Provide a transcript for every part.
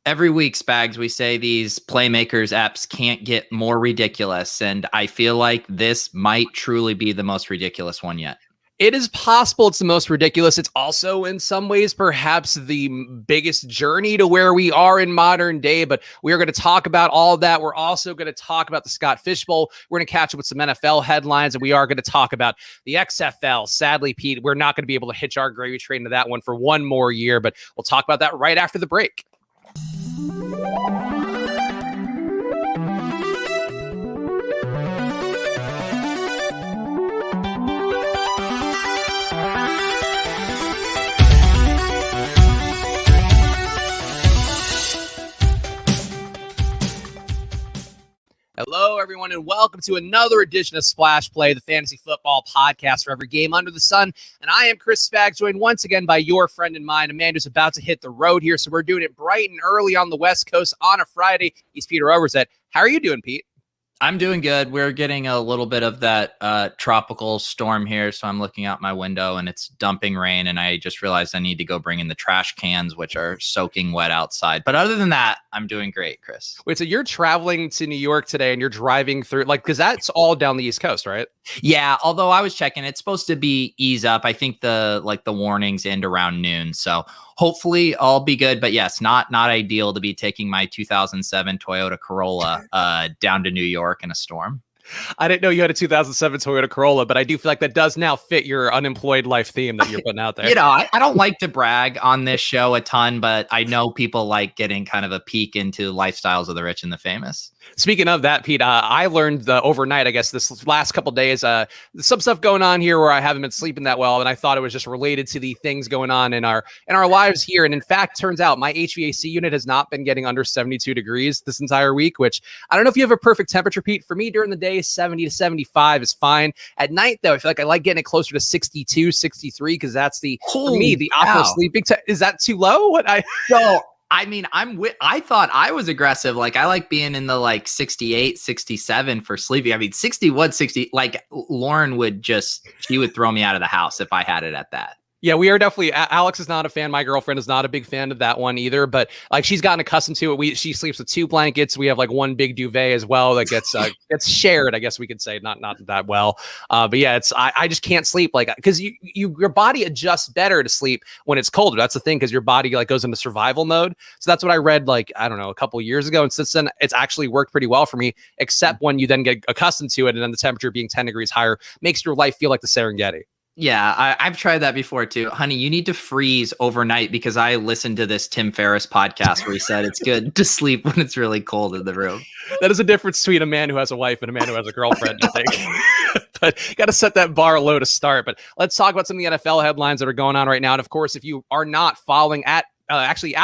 Every week, Spags, we say these Playmakers apps can't get more ridiculous, and I feel like this might truly be the most ridiculous one yet. It is possible it's the most ridiculous. It's also, in some ways, perhaps the biggest journey to where we are in modern day. But we are going to talk about all of that. We're also going to talk about the Scott Fish Bowl. We're going to catch up with some NFL headlines, and we are going to talk about the XFL. Sadly, Pete, we're not going to be able to hitch our gravy train to that one for one more year, but we'll talk about that right after the break. Hello, everyone, and welcome to another edition of Splash Play, the fantasy football podcast for every game under the sun. And I am Chris Spags, joined once again by your friend and mine, a man who's about to hit the road here. So we're doing it bright and early on the West Coast on a Friday. He's Peter Overzet. How are you doing, Pete? I'm doing good. We're getting a little bit of that tropical storm here, so I'm looking out my window and it's dumping rain, and I just realized I need to go bring in the trash cans, which are soaking wet outside. But other than that, I'm doing great, Chris. Wait, so you're traveling to New York today and you're driving through, because that's all down the East Coast, right? Yeah, although I was checking, it's supposed to be ease up. I think the warnings end around noon, so hopefully I'll be good. But yes, not ideal to be taking my 2007 Toyota Corolla down to New York in a storm. I didn't know you had a 2007 Toyota Corolla, but I do feel like that does now fit your unemployed life theme that you're putting out there. I don't like to brag on this show a ton, but I know people like getting kind of a peek into lifestyles of the rich and the famous. Speaking of that, Pete, I learned overnight, I guess this last couple of days, some stuff going on here where I haven't been sleeping that well, and I thought it was just related to the things going on in our lives here. And in fact, turns out my HVAC unit has not been getting under 72 degrees this entire week, which I don't know if you have a perfect temperature, Pete. For me, during the day, 70 to 75 is fine. At night, though, I feel like I like getting it closer to 62, 63, because that's for me, the optimal sleeping. Is that too low? I thought I was aggressive. Like, I like being in the 68, 67 for sleeping. I mean, 61, 60, Lauren she would throw me out of the house if I had it at that. Yeah, we are definitely. Alex is not a fan. My girlfriend is not a big fan of that one either. But she's gotten accustomed to it. She sleeps with 2 blankets. We have one big duvet as well that gets shared. I guess we could say not that well. But yeah, I just can't sleep because your body adjusts better to sleep when it's colder. That's the thing, because your body goes into survival mode. So that's what I read I don't know, a couple of years ago. And since then, it's actually worked pretty well for me. Except when you then get accustomed to it, and then the temperature being 10 degrees higher makes your life feel like the Serengeti. Yeah, I've tried that before too. Honey, you need to freeze overnight, because I listened to this Tim Ferriss podcast where he said it's good to sleep when it's really cold in the room. That is a difference between a man who has a wife and a man who has a girlfriend, I think. But got to set that bar low to start. But let's talk about some of the NFL headlines that are going on right now. And of course, if you are not following at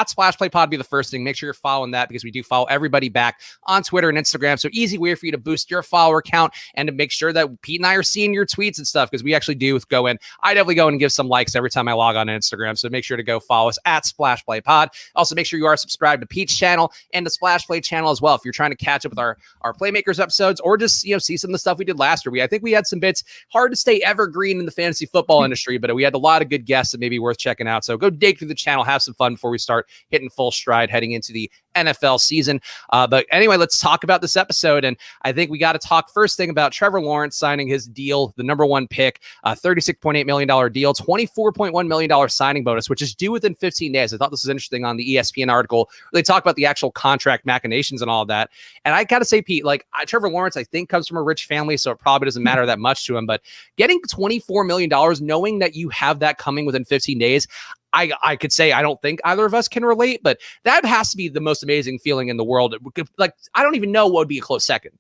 Splash Play Pod be the first thing. Make sure you're following that, because we do follow everybody back on Twitter and Instagram. So easy way for you to boost your follower count and to make sure that Pete and I are seeing your tweets and stuff, because we actually do go in. I definitely go in and give some likes every time I log on Instagram. So make sure to go follow us at Splash Play Pod. Also, make sure you are subscribed to Pete's channel and the Splash Play channel as well, if you're trying to catch up with our Playmakers episodes, or just see some of the stuff we did last year. I think we had some bits. Hard to stay evergreen in the fantasy football industry, but we had a lot of good guests that may be worth checking out. So go dig through the channel, have some fun before we start hitting full stride heading into the NFL season. But anyway, let's talk about this episode. And I think we got to talk first thing about Trevor Lawrence signing his deal, the number 1 pick, $36.8 million deal, $24.1 million signing bonus, which is due within 15 days. I thought this was interesting on the ESPN article. They talk about the actual contract machinations and all of that. And I got to say, Pete, Trevor Lawrence, I think, comes from a rich family, so it probably doesn't matter that much to him. But getting $24 million, knowing that you have that coming within 15 days, I could say I don't think either of us can relate, but that has to be the most amazing feeling in the world. I don't even know what would be a close second.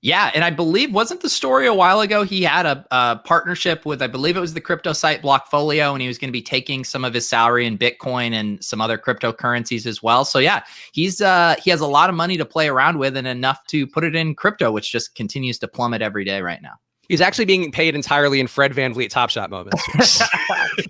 Yeah, and I believe, wasn't the story a while ago, he had a partnership with, I believe it was the crypto site Blockfolio, and he was going to be taking some of his salary in Bitcoin and some other cryptocurrencies as well. So yeah, he has a lot of money to play around with, and enough to put it in crypto, which just continues to plummet every day right now. He's actually being paid entirely in Fred VanVleet Top Shot moments.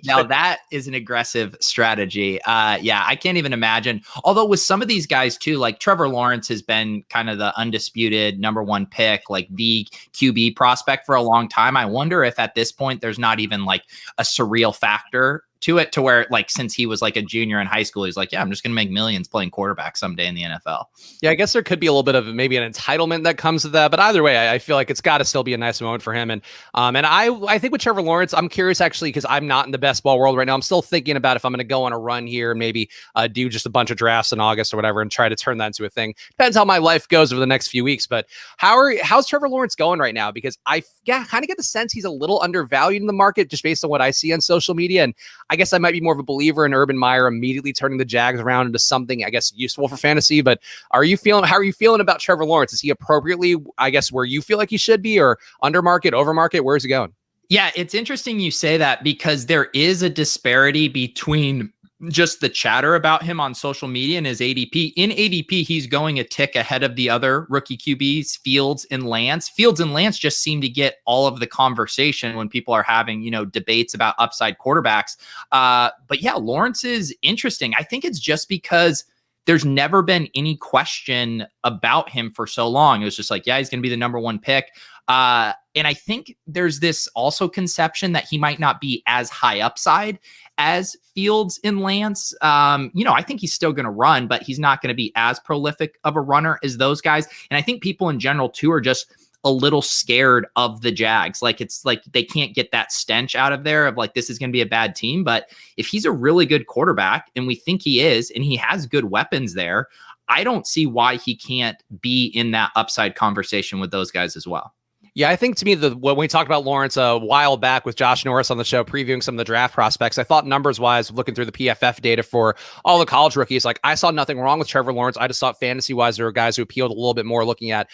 Now that is an aggressive strategy. Yeah, I can't even imagine. Although with some of these guys too, like Trevor Lawrence has been kind of the undisputed number 1 pick, like the QB prospect for a long time. I wonder if at this point there's not even like a surreal factor to it, to where like since he was like a junior in high school, he's like, yeah, I'm just going to make millions playing quarterback someday in the NFL. Yeah, I guess there could be a little bit of maybe an entitlement that comes to that, but either way, I feel like it's got to still be a nice moment for him. And I think with Trevor Lawrence, I'm curious actually because I'm not in the best ball world right now. I'm still thinking about if I'm going to go on a run here and maybe do just a bunch of drafts in August or whatever and try to turn that into a thing. Depends how my life goes over the next few weeks. But how's Trevor Lawrence going right now? Because I kind of get the sense he's a little undervalued in the market just based on what I see on social media. And I guess I might be more of a believer in Urban Meyer immediately turning the Jags around into something, I guess, useful for fantasy. But how are you feeling about Trevor Lawrence? Is he appropriately, I guess, where you feel like he should be, or under market, over market? Where's he going? Yeah, it's interesting you say that because there is a disparity between just the chatter about him on social media and his ADP. In ADP, he's going a tick ahead of the other rookie QBs, Fields and Lance. Fields and Lance just seem to get all of the conversation when people are having, debates about upside quarterbacks. But yeah, Lawrence is interesting. I think it's just because there's never been any question about him for so long. It was just like, yeah, he's going to be the number one pick. And I think there's this also conception that he might not be as high upside as Fields and Lance. I think he's still going to run, but he's not going to be as prolific of a runner as those guys. And I think people in general too are just a little scared of the Jags. Like it's like they can't get that stench out of there of like, this is going to be a bad team. But if he's a really good quarterback, and we think he is, and he has good weapons there, I don't see why he can't be in that upside conversation with those guys as well. Yeah, I think to me, when we talked about Lawrence a while back with Josh Norris on the show, previewing some of the draft prospects, I thought numbers-wise, looking through the PFF data for all the college rookies, like I saw nothing wrong with Trevor Lawrence. I just thought fantasy-wise, there were guys who appealed a little bit more looking at,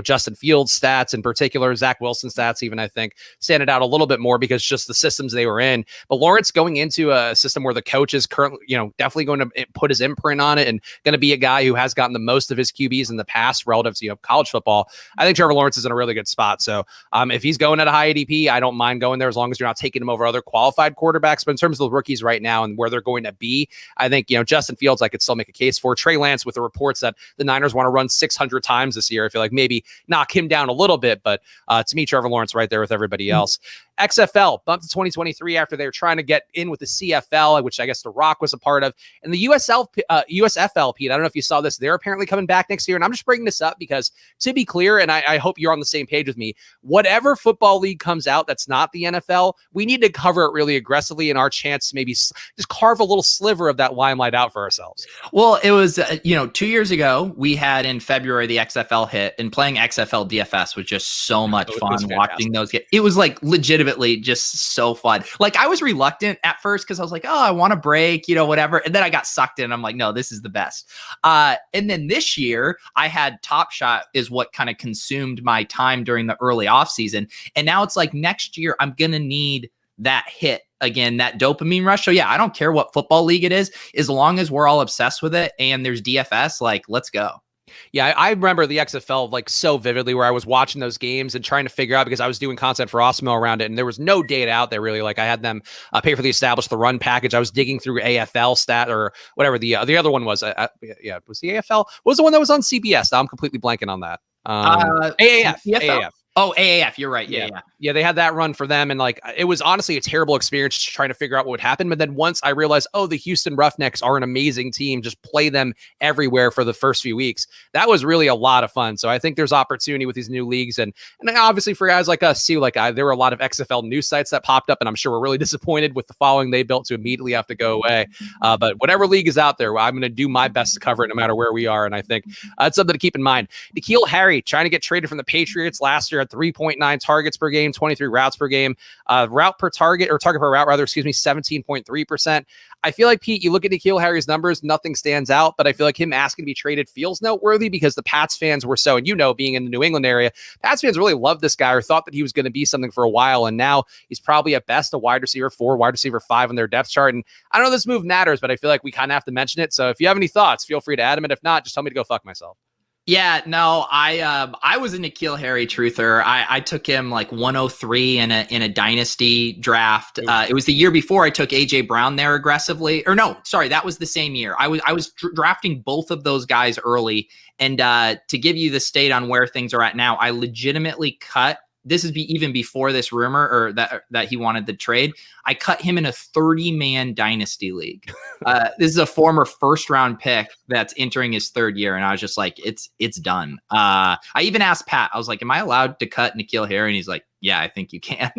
Justin Fields' stats in particular, Zach Wilson's stats even, I think, standing out a little bit more because just the systems they were in. But Lawrence going into a system where the coach is currently, definitely going to put his imprint on it and going to be a guy who has gotten the most of his QBs in the past relative to college football. I think Trevor Lawrence is in a really good spot. So if he's going at a high ADP, I don't mind going there as long as you're not taking him over other qualified quarterbacks. But in terms of the rookies right now and where they're going to be, I think, Justin Fields, I could still make a case for. Trey Lance, with the reports that the Niners want to run 600 times this year, I feel like maybe knock him down a little bit. But to me, Trevor Lawrence right there with everybody else. XFL bumped to 2023 after they were trying to get in with the CFL, which I guess The Rock was a part of. And the USFL, Pete, I don't know if you saw this. They're apparently coming back next year. And I'm just bringing this up because, to be clear, and I hope you're on the same page with me, whatever football league comes out that's not the NFL, we need to cover it really aggressively in our chance to maybe just carve a little sliver of that limelight out for ourselves. Well, it was, 2 years ago, we had in February the XFL hit, and playing XFL DFS was just so much fun watching those get. It was like legitimately just so fun. Like I was reluctant at first because I was like, oh, I want to break, whatever. And then I got sucked in. I'm like, no, this is the best. And then this year I had Top Shot is what kind of consumed my time during the early off season. And now it's like next year I'm going to need that hit again, that dopamine rush. So yeah, I don't care what football league it is, as long as we're all obsessed with it and there's DFS, like let's go. Yeah, I remember the XFL like so vividly where I was watching those games and trying to figure out because I was doing content for Osmo around it and there was no data out there really. Like I had them pay for the run package. I was digging through AFL stat or whatever the other one was. It was the AFL. What was the one that was on CBS? Now I'm completely blanking on that. AAF. Oh, AAF. You're right. Yeah. They had that run for them. And like, it was honestly a terrible experience trying to figure out what would happen. But then once I realized, the Houston Roughnecks are an amazing team, just play them everywhere for the first few weeks. That was really a lot of fun. So I think there's opportunity with these new leagues. And obviously for guys like us too, like there were a lot of XFL news sites that popped up and I'm sure we're really disappointed with the following they built to immediately have to go away. But whatever league is out there, I'm going to do my best to cover it no matter where we are. And I think that's something to keep in mind. N'Keal Harry trying to get traded from the Patriots last year at 3.9 targets per game, 23 routes per game, route per target or target per route rather, 17.3%. I feel like, Pete, you look at N'Keal Harry's numbers, nothing stands out, but I feel like him asking to be traded feels noteworthy because the Pats fans were so, and being in the New England area, Pats fans really loved this guy or thought that he was going to be something for a while. And now he's probably at best a wide receiver 4, wide receiver 5 on their depth chart. And I don't know if this move matters, but I feel like we kind of have to mention it. So if you have any thoughts, feel free to add them. And if not, just tell me to go fuck myself. Yeah, no, I was a N'Keal Harry truther. I took him like 103 in a dynasty draft. It was the year before I took AJ Brown there aggressively. Or no, sorry, that was the same year. I was drafting both of those guys early. And to give you the state on where things are at now, I legitimately cut this is even before this rumor or that he wanted the trade. I cut him in a 30-man dynasty league. This is a former first-round pick that's entering his third year, and I was just like, it's done. I even asked Pat, I was like, am I allowed to cut N'Keal Harry? And he's like, yeah, I think you can.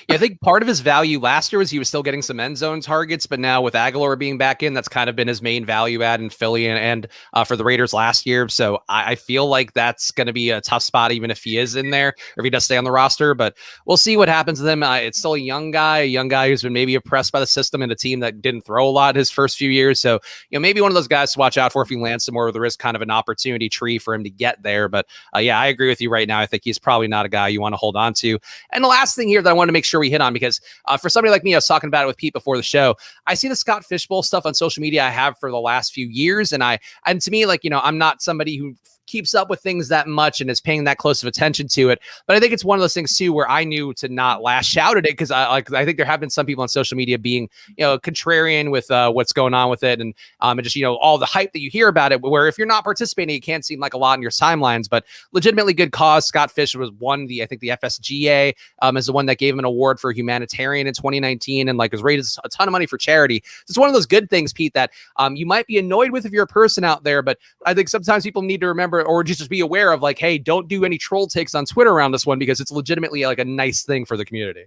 Yeah, I think part of his value last year was he was still getting some end zone targets, but now with Aguilar being back in, that's kind of been his main value add in Philly and for the Raiders last year. So I feel like that's going to be a tough spot, even if he is in there or if he does stay on the roster. But we'll see what happens with him. It's still a young guy who's been maybe oppressed by the system and a team that didn't throw a lot his first few years. So, maybe one of those guys to watch out for if he lands somewhere where there is kind of an opportunity tree for him to get there. But yeah, I agree with you right now. I think he's probably not a guy you want to hold on to. And the last thing here that I want to make sure we hit on, because for somebody like me, I was talking about it with Pete before the show. I see the Scott Fishbowl stuff on social media I have for the last few years. And to me, like, I'm not somebody who keeps up with things that much and is paying that close of attention to it. But I think it's one of those things too, where I knew to not lash out at it. Cause I think there have been some people on social media being, contrarian with what's going on with it. And just, all the hype that you hear about it, where if you're not participating, it can't seem like a lot in your timelines, but legitimately good cause. Scott Fish was won I think the FSGA is the one that gave him an award for humanitarian in 2019 and was raised a ton of money for charity. So it's one of those good things, Pete, that you might be annoyed with if you're a person out there, but I think sometimes people need to remember or just be aware of hey, don't do any troll takes on Twitter around this one because it's legitimately a nice thing for the community.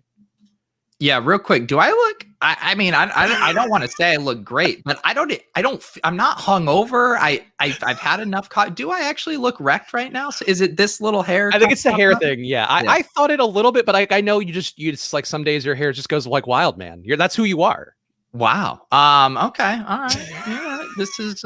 Yeah, real quick. Do I look? I mean, I don't want to say I look great, but I'm not hungover. I've had enough. Do I actually look wrecked right now? So is it this little hair? I think it's the hair thing. Yeah, I thought it a little bit, but I know you just some days your hair just goes wild, man. That's who you are. Wow. Okay. All right. Yeah, this is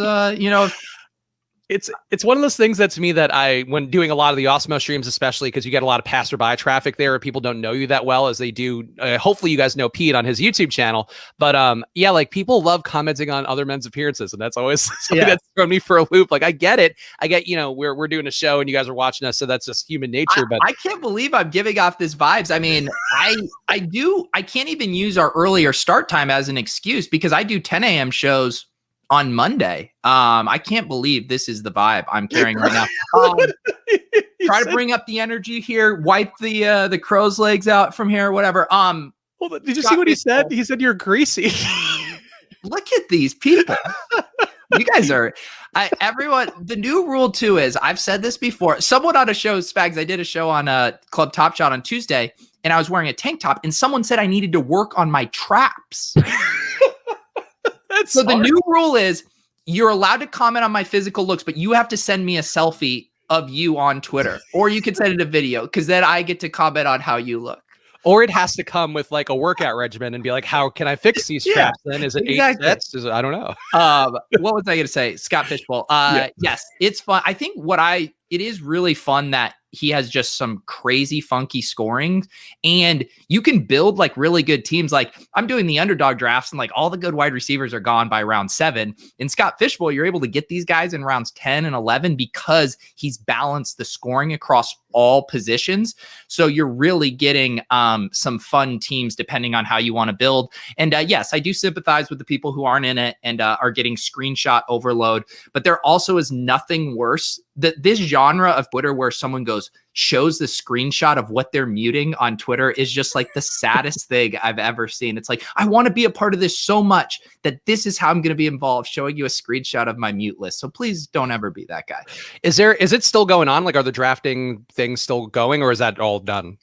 It's one of those things that to me that when doing a lot of the Osmo streams, especially because you get a lot of passerby traffic there, people don't know you that well as they do. Hopefully you guys know Pete on his YouTube channel, but people love commenting on other men's appearances, and that's always something that's thrown me for a loop. I get it. I get, we're doing a show and you guys are watching us, so that's just human nature. But I can't believe I'm giving off this vibes. I mean, I can't even use our earlier start time as an excuse because I do 10 a.m. shows on Monday. I can't believe this is the vibe I'm carrying right now. Try to bring up the energy here, wipe the crow's legs out from here, whatever. Did you see what he said? He said you're greasy. Look at these people. You guys are everyone. The new rule too is, I've said this before, someone on a show, Spags, I did a show on Club Top Shot on Tuesday, and I was wearing a tank top, and someone said I needed to work on my traps. So the new rule is you're allowed to comment on my physical looks, but you have to send me a selfie of you on Twitter, or you can send it a video because then I get to comment on how you look. Or it has to come with a workout regimen and be how can I fix these traps? Then is it 8 sets? I don't know. What was I going to say? Scott Fishbowl. Yes, it's fun. I think it is really fun that he has just some crazy funky scoring, and you can build really good teams. I'm doing the underdog drafts, and all the good wide receivers are gone by round 7. In Scott Fishbowl, you're able to get these guys in rounds 10 and 11 because he's balanced the scoring across all positions. So you're really getting some fun teams depending on how you want to build. And yes, I do sympathize with the people who aren't in it and are getting screenshot overload, but there also is nothing worse that this genre of Twitter where someone shows the screenshot of what they're muting on Twitter is just the saddest thing I've ever seen. It's I want to be a part of this so much that this is how I'm going to be involved, showing you a screenshot of my mute list. So please don't ever be that guy. Is it still going on? Are the drafting things still going, or is that all done?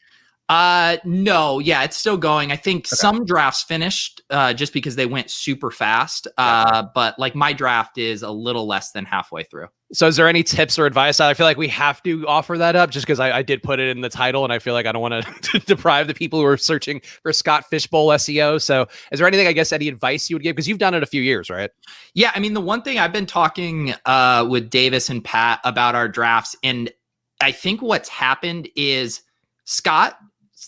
No, yeah, it's still going. I think some drafts finished just because they went super fast. But my draft is a little less than halfway through. So is there any tips or advice? I feel we have to offer that up just because I did put it in the title, and I feel I don't want to deprive the people who are searching for Scott Fishbowl SEO. So is there anything, any advice you would give? Because you've done it a few years, right? Yeah. I mean, the one thing I've been talking with Davis and Pat about our drafts, and I think what's happened is Scott,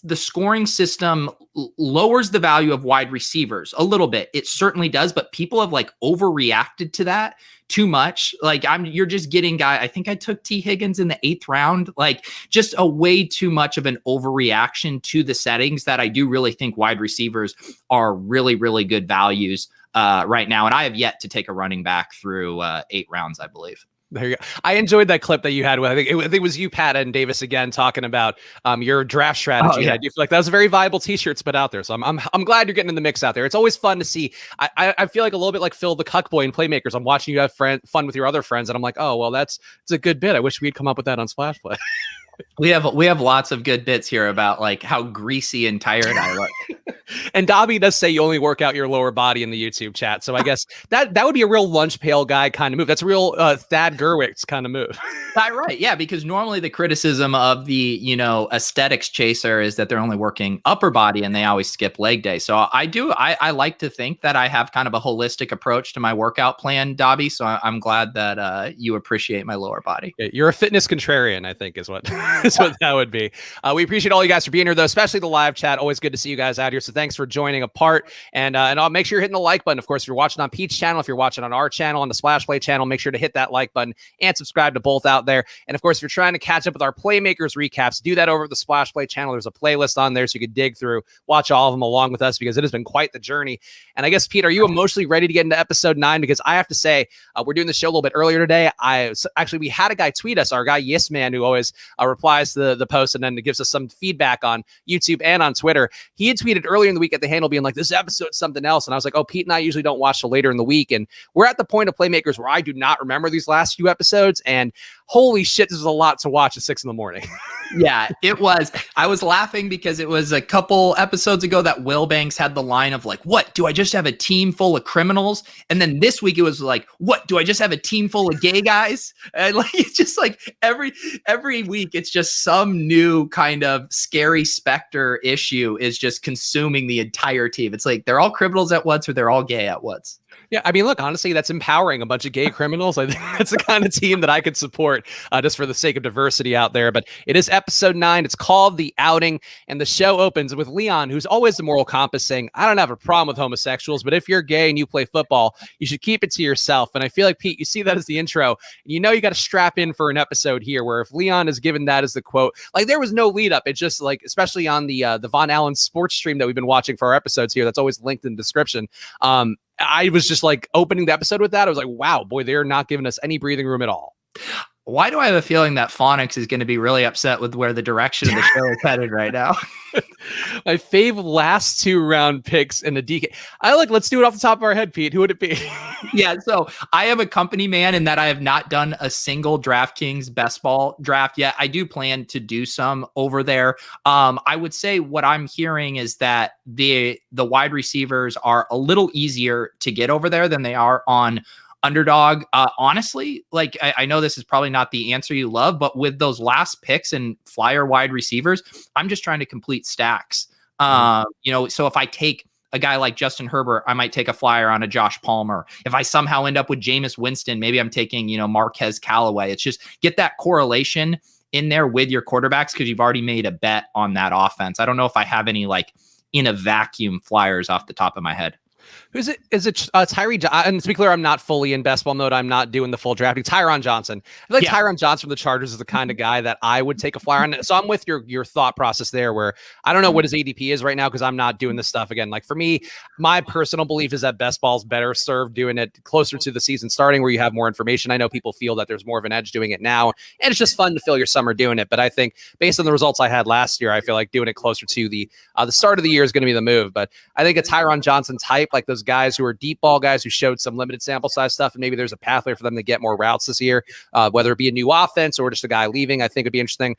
the scoring system lowers the value of wide receivers a little bit. It certainly does, but people have overreacted to that too much. You're just getting I think I took T Higgins in the 8th round, just a way too much of an overreaction to the settings that I do really think wide receivers are really, really good values right now. And I have yet to take a running back through 8 rounds, I believe. There you go. I enjoyed that clip that you had with, I think it was you, Pat, and Davis again talking about your draft strategy. Oh, yeah. And I do feel like that was a very viable t-shirt to put out there. So I'm glad you're getting in the mix out there. It's always fun to see. I feel like a little bit like Phil the Cuck Boy in Playmakers. I'm watching you have fun with your other friends, and I'm like, oh well, it's a good bit. I wish we'd come up with that on Splash Play. We have lots of good bits here about like how greasy and tired I look. And Dobby does say you only work out your lower body in the YouTube chat. So I guess that would be a real lunch pail guy kind of move. That's a real Thad Gerwitz kind of move. Right. Yeah. Because normally the criticism of the, aesthetics chaser is that they're only working upper body and they always skip leg day. So I like to think that I have kind of a holistic approach to my workout plan, Dobby. So I'm glad that you appreciate my lower body. You're a fitness contrarian, I think is what that would be. We appreciate all you guys for being here, though, especially the live chat. Always good to see you guys out here. So thanks for joining apart. And I'll make sure you're hitting the like button. Of course, if you're watching on Pete's channel, if you're watching on our channel, on the Splash Play channel, make sure to hit that like button and subscribe to both out there. And of course, if you're trying to catch up with our Playmakers recaps, do that over at the Splash Play channel. There's a playlist on there so you can dig through, watch all of them along with us, because it has been quite the journey. And I guess, Pete, are you emotionally ready to get into episode 9? Because I have to say, we're doing the show a little bit earlier today. We had a guy tweet us, our guy Yes Man, who always replies to the post and then gives us some feedback on YouTube and on Twitter. He had tweeted earlier in the week at the handle being like, this episode's something else. And I was like, oh, Pete and I usually don't watch till later in the week. And we're at the point of Playmakers where I do not remember these last few episodes. And holy shit, this is a lot to watch at 6 a.m. Yeah, it was. I was laughing because it was a couple episodes ago that Will Banks had the line of like, what, do I just have a team full of criminals? And then this week it was like, what, do I just have a team full of gay guys? And like, it's just like every week it's just some new kind of scary specter issue is just consuming the entire team. It's like they're all criminals at once or they're all gay at once. Yeah, I mean, look, honestly, that's empowering a bunch of gay criminals. I think that's the kind of team that I could support just for the sake of diversity out there. But it is episode 9. It's called The Outing. And the show opens with Leon, who's always the moral compass, saying, I don't have a problem with homosexuals, but if you're gay and you play football, you should keep it to yourself. And I feel like, Pete, you see that as the intro. And you know you got to strap in for an episode here where if Leon is given that as the quote, like there was no lead up. It's just like, especially on the Von Allen sports stream that we've been watching for our episodes here, that's always linked in the description. I was just like opening the episode with that. I was like, wow, boy, they're not giving us any breathing room at all. Why do I have a feeling that Phonics is going to be really upset with where the direction of the show is headed right now? My fave last 2 round picks in the DK. Let's do it off the top of our head, Pete. Who would it be? Yeah, so I am a company man in that I have not done a single DraftKings best ball draft yet. I do plan to do some over there. I would say what I'm hearing is that the wide receivers are a little easier to get over there than they are on Underdog. Honestly, like I know this is probably not the answer you love, but with those last picks and flyer wide receivers, I'm just trying to complete stacks. So if I take a guy like Justin Herbert, I might take a flyer on a Josh Palmer. If I somehow end up with Jameis Winston, maybe I'm taking, Marquez Callaway. It's just get that correlation in there with your quarterbacks because you've already made a bet on that offense. I don't know if I have any like in a vacuum flyers off the top of my head. Who's it? Is it Tyree? And to be clear, I'm not fully in best ball mode. I'm not doing the full drafting. Tyron Johnson. I feel like Tyron Johnson from the Chargers is the kind of guy that I would take a flyer on. So I'm with your thought process there where I don't know what his ADP is right now because I'm not doing this stuff again. Like for me, my personal belief is that best ball's better served doing it closer to the season starting where you have more information. I know people feel that there's more of an edge doing it now, and it's just fun to fill your summer doing it. But I think based on the results I had last year, I feel like doing it closer to the start of the year is going to be the move. But I think a Tyron Johnson type, like those guys who are deep ball guys who showed some limited sample size stuff, and maybe there's a pathway for them to get more routes this year, whether it be a new offense or just a guy leaving. I think it'd be interesting.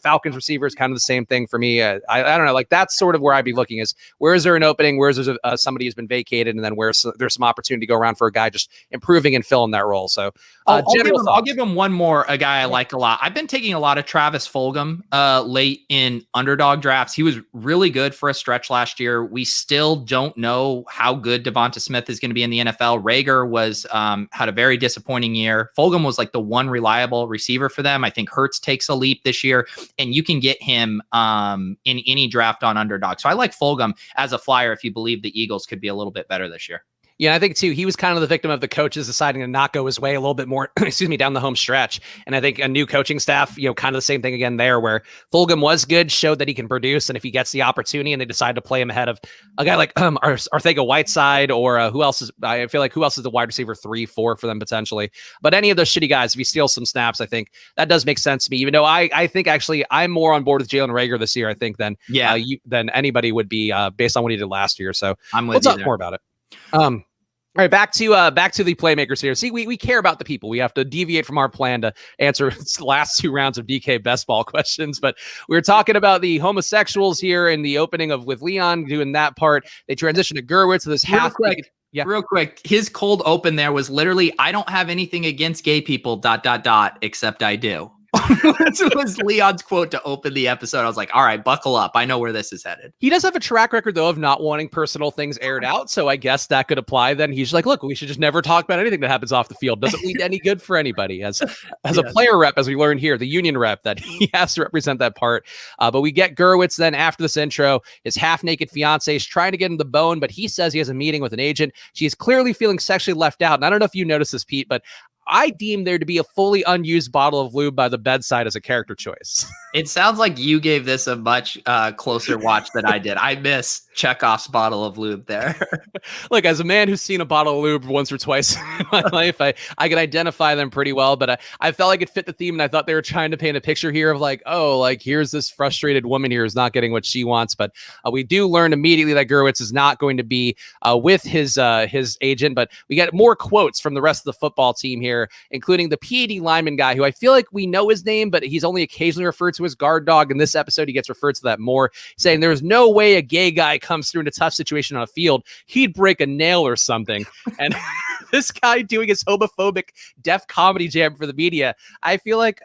Falcons receivers, kind of the same thing for me. I don't know, like that's sort of where I'd be looking is where is there an opening, where's there somebody who's been vacated, and then where's there's some opportunity to go around for a guy just improving and filling that role. So I'll give him one more, a guy I like a lot. I've been taking a lot of Travis Fulgum late in underdog drafts. He was really good for a stretch last year. We still don't know how good Devonta Smith is going to be in the NFL. Rager was had a very disappointing year. Fulgham was like the one reliable receiver for them. I think Hurts takes a leap this year, and you can get him in any draft on Underdog. So I like Fulgham as a flyer if you believe the Eagles could be a little bit better this year. Yeah, I think too, he was kind of the victim of the coaches deciding to not go his way a little bit more, excuse me, down the home stretch. And I think a new coaching staff, kind of the same thing again there, where Fulgum was good, showed that he can produce. And if he gets the opportunity and they decide to play him ahead of a guy like Arthega-Whiteside or who else is the wide receiver 3-4 for them potentially. But any of those shitty guys, if he steals some snaps, I think that does make sense to me, even though I think actually I'm more on board with Jalen Reagor this year, I think, than anybody would be based on what he did last year. So we'll talk more about it. All right, back to the playmakers here. See, we care about the people. We have to deviate from our plan to answer the last 2 rounds of DK best ball questions. But we were talking about the homosexuals here in the opening with Leon doing that part. They transition to Gerwitz to this half. Real quick. His cold open there was literally, I don't have anything against gay people, ... except I do. That was Leon's quote to open the episode. I was like, all right, buckle up. I know where this is headed. He does have a track record, though, of not wanting personal things aired out. So I guess that could apply then. He's like, look, we should just never talk about anything that happens off the field. Doesn't lead to any good for anybody. As a player rep, as we learned here, the union rep, that he has to represent that part. But we get Gerwitz then after this intro. His half-naked fiance is trying to get him the bone, but he says he has a meeting with an agent. She is clearly feeling sexually left out. And I don't know if you noticed this, Pete, but I deem there to be a fully unused bottle of lube by the bedside as a character choice. It sounds like you gave this a much closer watch than I did. I missed Chekhov's bottle of lube there. Look, as a man who's seen a bottle of lube once or twice in my life, I can identify them pretty well, but I felt like it fit the theme, and I thought they were trying to paint a picture here of like, oh, like here's this frustrated woman here who's not getting what she wants. But we do learn immediately that Gerwitz is not going to be with his agent, but we get more quotes from the rest of the football team here, including the PAD lineman guy, who I feel like we know his name, but he's only occasionally referred to as guard dog. In this episode, he gets referred to that more, saying there's no way a gay guy comes through in a tough situation on a field. He'd break a nail or something. And this guy doing his homophobic deaf comedy jam for the media, I feel like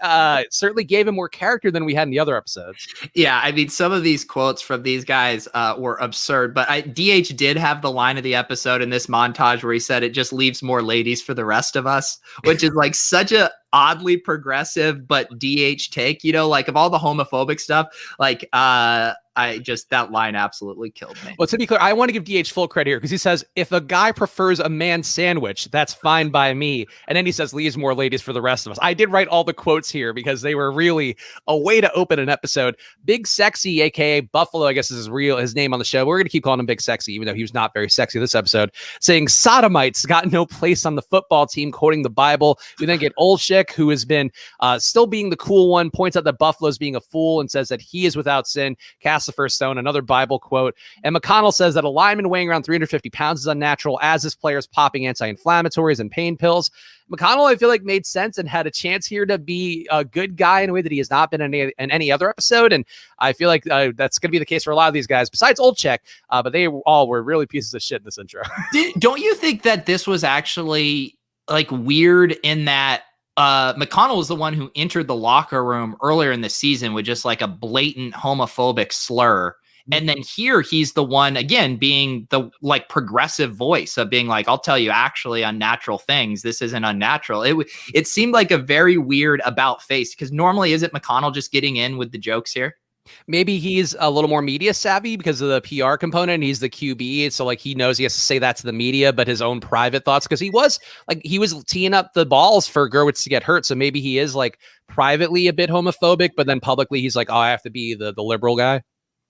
certainly gave him more character than we had in the other episodes. Yeah, I mean, some of these quotes from these guys were absurd, but DH did have the line of the episode in this montage where he said it just leaves more ladies for the rest of us, which is like such a oddly progressive but DH take, like of all the homophobic stuff, like that line absolutely killed me. Well, to be clear, I want to give DH full credit here because he says, if a guy prefers a man sandwich, that's fine by me. And then he says, leaves more ladies for the rest of us. I did write all the quotes here because they were really a way to open an episode. Big Sexy, aka Buffalo, I guess is his name on the show. We're going to keep calling him Big Sexy, even though he was not very sexy this episode, saying sodomites got no place on the football team, quoting the Bible. We then get Olschick, who has been still being the cool one, points out that Buffalo's being a fool and says that he is without sin, casts the first stone, another Bible quote. And McConnell says that a lineman weighing around 350 pounds is unnatural, as this player is popping anti-inflammatories and pain pills. McConnell, I feel like, made sense and had a chance here to be a good guy in a way that he has not been in any other episode. And I feel like that's going to be the case for a lot of these guys, besides Olchek, but they all were really pieces of shit in this intro. Don't you think that this was actually like weird in that McConnell was the one who entered the locker room earlier in the season with just like a blatant homophobic slur. And then here he's the one, again, being the like progressive voice of being like, I'll tell you actually unnatural things. This isn't unnatural. It seemed like a very weird about face, because normally isn't McConnell just getting in with the jokes here? Maybe he's a little more media savvy because of the PR component. He's the QB. So like he knows he has to say that to the media, but his own private thoughts, because he was teeing up the balls for Gerwitz to get hurt. So maybe he is like privately a bit homophobic, but then publicly he's like, oh, I have to be the liberal guy.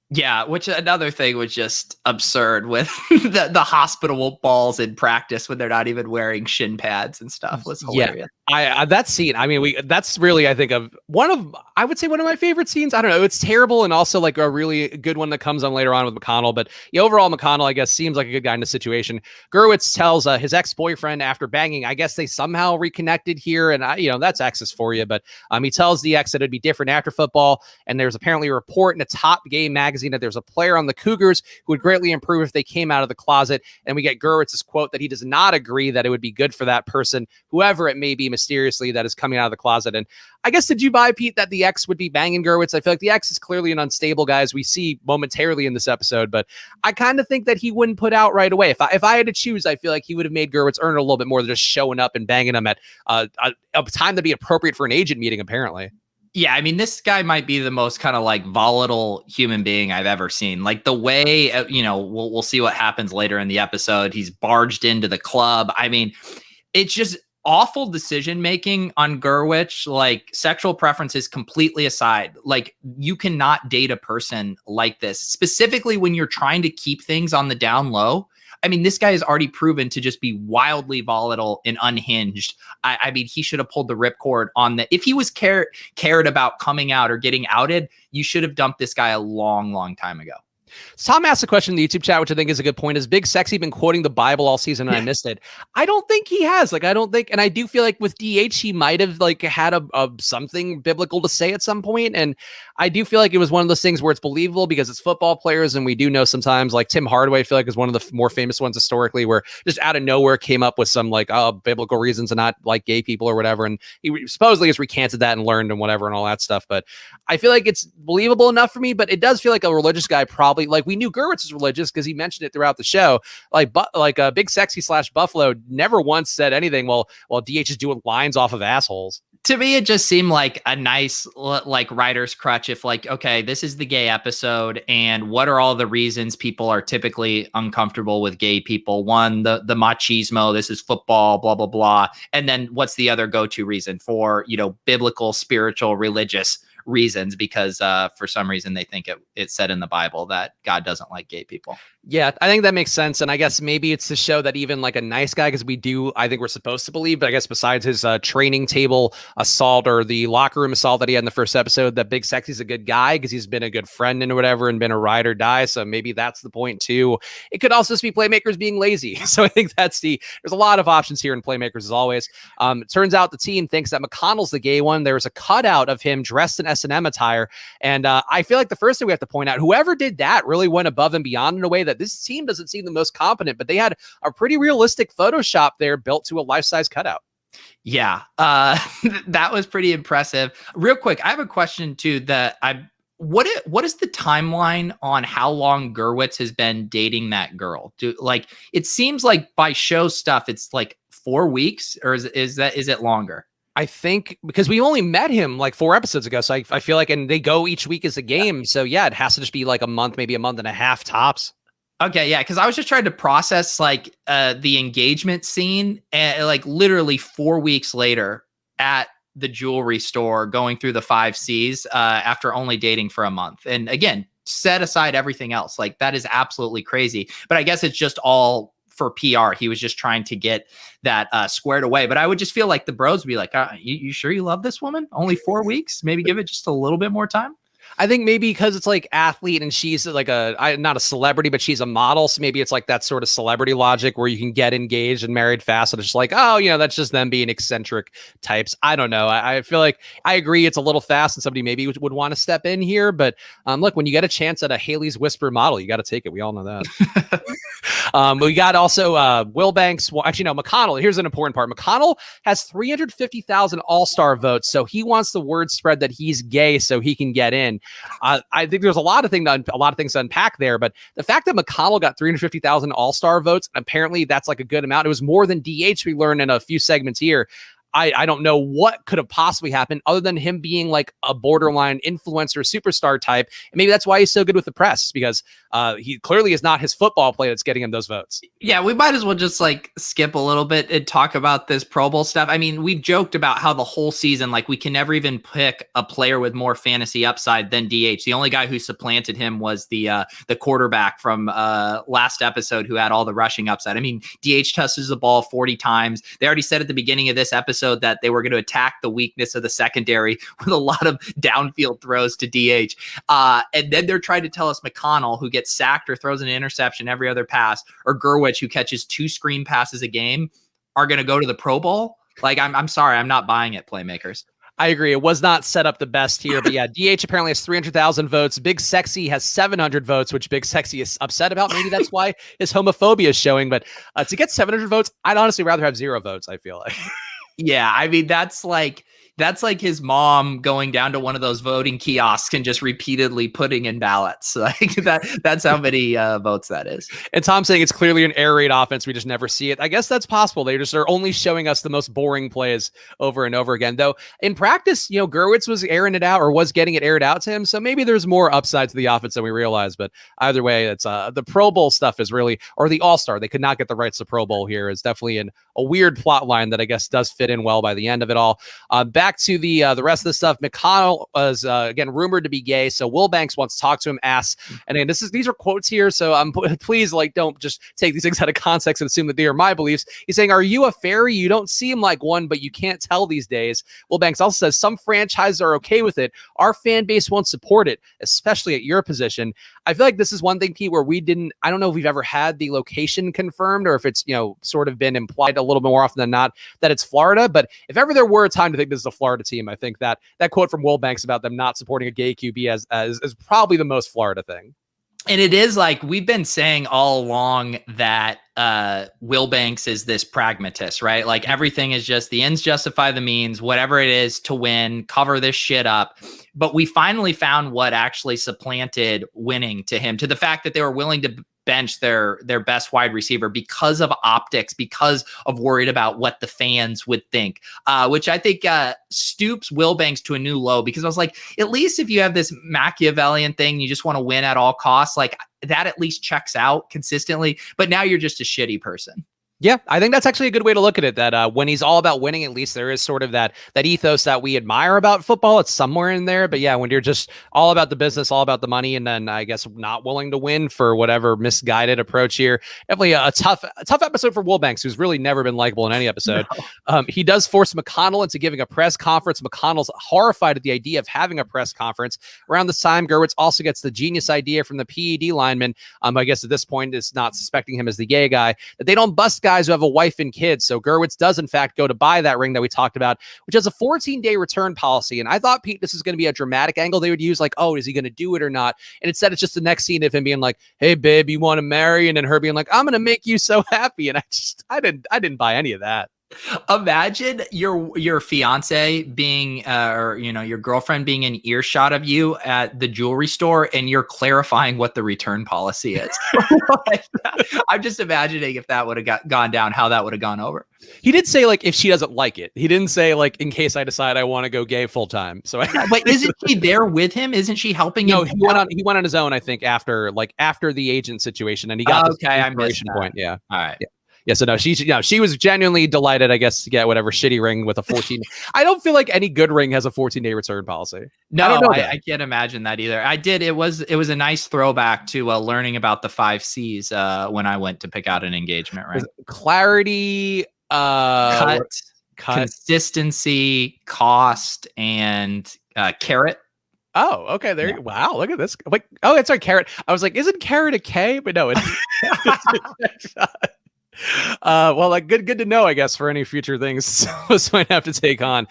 Yeah, which another thing was just absurd with the hospitable balls in practice when they're not even wearing shin pads and stuff was hilarious. Yeah, that scene, I mean, that's really, I think, one of my favorite scenes. I don't know. It's terrible and also like a really good one that comes on later on with McConnell. But overall, McConnell, I guess, seems like a good guy in the situation. Gerwitz tells his ex-boyfriend after banging, I guess they somehow reconnected here. And, that's exes for you. But he tells the ex that it'd be different after football. And there's apparently a report in a top game magazine that there's a player on the Cougars who would greatly improve if they came out of the closet. And we get Gerwitz's quote that he does not agree that it would be good for that person, whoever it may be mysteriously, that is coming out of the closet. And I guess, did you buy, Pete, that the ex would be banging Gerwitz? I feel like the ex is clearly an unstable guy, as we see momentarily in this episode, but I kind of think that he wouldn't put out right away. If I had to choose, I feel like he would have made Gerwitz earn a little bit more than just showing up and banging him at a time that'd be appropriate for an agent meeting, apparently. Yeah, I mean, this guy might be the most kind of like volatile human being I've ever seen. Like the way, we'll see what happens later in the episode. He's barged into the club. I mean, it's just awful decision making on Gurwitch. Like sexual preferences completely aside, like you cannot date a person like this, specifically when you're trying to keep things on the down low. I mean, this guy has already proven to just be wildly volatile and unhinged. I mean, he should have pulled the ripcord on that. If he was cared about coming out or getting outed, you should have dumped this guy a long, long time ago. Tom asked a question in the YouTube chat, which I think is a good point. Has Big Sexy been quoting the Bible all season and I missed it? I don't think he has. Like, I don't think, and I do feel like with DH, he might have like had a something biblical to say at some point. And I do feel like it was one of those things where it's believable because it's football players. And we do know sometimes like Tim Hardaway, I feel like is one of the more famous ones historically, where just out of nowhere came up with some like biblical reasons to not like gay people or whatever. And he supposedly has recanted that and learned and whatever and all that stuff. But I feel like it's believable enough for me, but it does feel like a religious guy probably, like we knew Gurwitz is religious because he mentioned it throughout the show. Like Big Sexy / Buffalo never once said anything. Well, DH is doing lines off of assholes. To me, it just seemed like a nice like writer's crutch. If like, okay, this is the gay episode, and what are all the reasons people are typically uncomfortable with gay people? One, the machismo. This is football, blah blah blah. And then what's the other go-to reason for biblical, spiritual, religious reasons? Because for some reason they think it said in the Bible that God doesn't like gay people. Yeah, I think that makes sense. And I guess maybe it's to show that even like a nice guy, because I think we're supposed to believe, but I guess besides his training table assault or the locker room assault that he had in the first episode, that Big Sexy's a good guy because he's been a good friend and whatever and been a ride or die. So maybe that's the point too. It could also just be Playmakers being lazy. So I think there's a lot of options here in Playmakers as always. It turns out the team thinks that McConnell's the gay one. There's a cutout of him dressed in S&M attire. And I feel like the first thing we have to point out, whoever did that really went above and beyond in a way that this team doesn't seem the most competent, but they had a pretty realistic Photoshop there built to a life-size cutout. Yeah, that was pretty impressive. Real quick, I have a question too. What is the timeline on how long Gurwitz has been dating that girl? It seems like by show stuff, it's like 4 weeks, or is it longer? I think because we only met him like 4 episodes ago. So I feel like, and they go each week as a game. So yeah, it has to just be like a month, maybe a month and a half tops. Okay, yeah, because I was just trying to process like the engagement scene, and like literally 4 weeks later at the jewelry store, going through the 5 C's after only dating for a month. And again, set aside everything else, like that is absolutely crazy. But I guess it's just all for PR. He was just trying to get that squared away. But I would just feel like the bros would be like, you sure you love this woman? Only 4 weeks? Maybe give it just a little bit more time. I think maybe because it's like athlete and she's like not a celebrity, but she's a model. So maybe it's like that sort of celebrity logic where you can get engaged and married fast. And it's just like, that's just them being eccentric types. I don't know. I feel like I agree. It's a little fast and somebody maybe would want to step in here. But look, when you get a chance at a Haley's Whisper model, you got to take it. We all know that. We got also Will Banks. Well, actually, no, McConnell. Here's an important part. McConnell has 350,000 all-star votes. So he wants the word spread that he's gay so he can get in. I think there's a lot of things to unpack there, but the fact that McConnell got 350,000 all-star votes, apparently that's like a good amount. It was more than DH we learned in a few segments here. I don't know what could have possibly happened other than him being like a borderline influencer superstar type. And maybe that's why he's so good with the press, because he clearly is not his football play that's getting him those votes. Yeah, we might as well just like skip a little bit and talk about this Pro Bowl stuff. I mean, we've joked about how the whole season, like we can never even pick a player with more fantasy upside than DH. The only guy who supplanted him was the quarterback from last episode who had all the rushing upside. I mean, DH touches the ball 40 times. They already said at the beginning of this episode that they were going to attack the weakness of the secondary with a lot of downfield throws to DH. And then they're trying to tell us McConnell, who gets sacked or throws an interception every other pass, or Gurwitch, who catches 2 screen passes a game, are going to go to the Pro Bowl. Like, I'm sorry, I'm not buying it, Playmakers. I agree. It was not set up the best here, but yeah, DH apparently has 300,000 votes. Big Sexy has 700 votes, which Big Sexy is upset about. Maybe that's why his homophobia is showing, but to get 700 votes, I'd honestly rather have 0 votes, I feel like. Yeah, I mean, that's like, That's like his mom going down to one of those voting kiosks and just repeatedly putting in ballots. Like that's how many votes that is. And Tom saying it's clearly an air raid offense. We just never see it. I guess that's possible. They just are only showing us the most boring plays over and over again. Though in practice, Gerwitz was airing it out or was getting it aired out to him. So maybe there's more upside to the offense than we realize. But either way, it's the Pro Bowl stuff is really, or the All-Star. They could not get the rights to Pro Bowl here. It's definitely a weird plot line that I guess does fit in well by the end of it all. Back to the rest of the stuff. McConnell was again rumored to be gay, so Will Banks wants to talk to him. Asks, and again, these are quotes here, so please don't just take these things out of context and assume that they are my beliefs. He's saying, "Are you a fairy? You don't seem like one, but you can't tell these days." Will Banks also says some franchises are okay with it. Our fan base won't support it, especially at your position. I feel like this is one thing, Pete, where I don't know if we've ever had the location confirmed or if it's, sort of been implied a little bit more often than not that it's Florida. But if ever there were a time to think this is a Florida team, I think that quote from Will Banks about them not supporting a gay QB as probably the most Florida thing. And it is like we've been saying all along that Will Banks is this pragmatist, right? Like everything is just the ends justify the means, whatever it is to win, cover this shit up. But we finally found what actually supplanted winning to him, to the fact that they were willing to bench their best wide receiver because of optics, because of worried about what the fans would think, which I think stoops Will Banks to a new low, because I was like, at least if you have this Machiavellian thing, you just want to win at all costs, like that at least checks out consistently. But now you're just a shitty person. Yeah, I think that's actually a good way to look at it, that when he's all about winning, at least there is sort of that ethos that we admire about football. It's somewhere in there. But yeah, when you're just all about the business, all about the money, and then I guess not willing to win for whatever misguided approach here, definitely a tough episode for Will Banks, who's really never been likable in any episode. No. He does force McConnell into giving a press conference. McConnell's horrified at the idea of having a press conference. Around this time, Gerwitz also gets the genius idea from the PED lineman. I guess at this point is not suspecting him as the gay guy, that they don't bust guys who have a wife and kids. So Gerwitz does in fact go to buy that ring that we talked about, which has a 14-day return policy. And I thought, Pete, this is going to be a dramatic angle they would use, like, oh, is he going to do it or not? And instead it's just the next scene of him being like, hey babe, you want to marry? And then her being like, I'm going to make you so happy. And I didn't buy any of that. Imagine your fiance being or your girlfriend being in earshot of you at the jewelry store and you're clarifying what the return policy is. I'm just imagining if that would have gone down, how that would have gone over. He did say like if she doesn't like it. He didn't say like in case I decide I want to go gay full time. So but isn't she there with him? Isn't she helping him? No, he went on his own, I think, after the agent situation, and he got okay, I missed that point. Yeah. All right. Yeah. Yeah, so no, she was genuinely delighted, I guess, to get whatever shitty ring with a 14. I don't feel like any good ring has a 14-day return policy. No, I can't imagine that either. I did. It was a nice throwback to learning about the 5 C's when I went to pick out an engagement ring. Clarity, cut, consistency, cost, and carat. Oh, okay. There. Yeah. Wow, look at this. Like, oh, it's our carat. I was like, isn't carat a K? But no, it's. Well, like good to know, I guess, for any future things this might have to take on.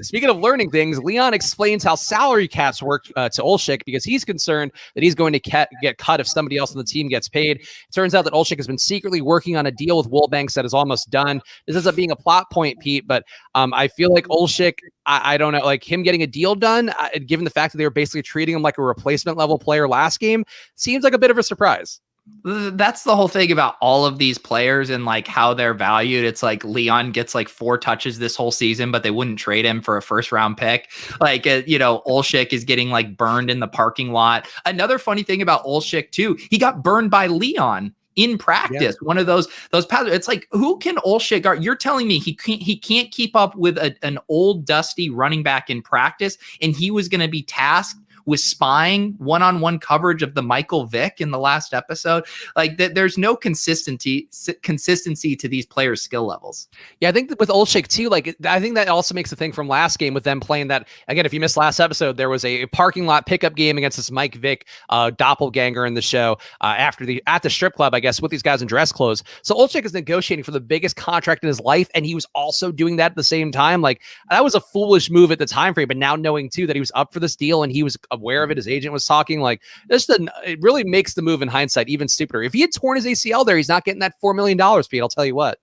Speaking of learning things, Leon explains how salary caps work to Olschick, because he's concerned that he's going to get cut if somebody else on the team gets paid. It turns out that Olschick has been secretly working on a deal with Will Banks that is almost done. This ends up being a plot point, Pete, but I feel like Olschick, I don't know, like him getting a deal done, given the fact that they were basically treating him like a replacement level player last game, seems like a bit of a surprise. That's the whole thing about all of these players and like how they're valued. It's like Leon gets like 4 touches this whole season, but they wouldn't trade him for a first-round pick. Like, Olschick is getting like burned in the parking lot. Another funny thing about Olschick too, he got burned by Leon in practice. Yeah. One of those passes. It's like, who can Olschick guard? You're telling me he can't keep up with an old dusty running back in practice, and he was going to be tasked with spying one-on-one coverage of the Michael Vick in the last episode. Like there's no consistency to these players' skill levels. Yeah, I think that with Olschick too, like I think that also makes the thing from last game with them playing that, again, if you missed last episode, there was a parking lot pickup game against this Mike Vick doppelganger in the show at the strip club, I guess, with these guys in dress clothes. So Olschick is negotiating for the biggest contract in his life, and he was also doing that at the same time. Like that was a foolish move at the time frame, but now knowing too that he was up for this deal and he was aware of it, his agent was talking, like it really makes the move in hindsight even stupider. If he had torn his ACL there, he's not getting that $4 million, Pete, I'll tell you what.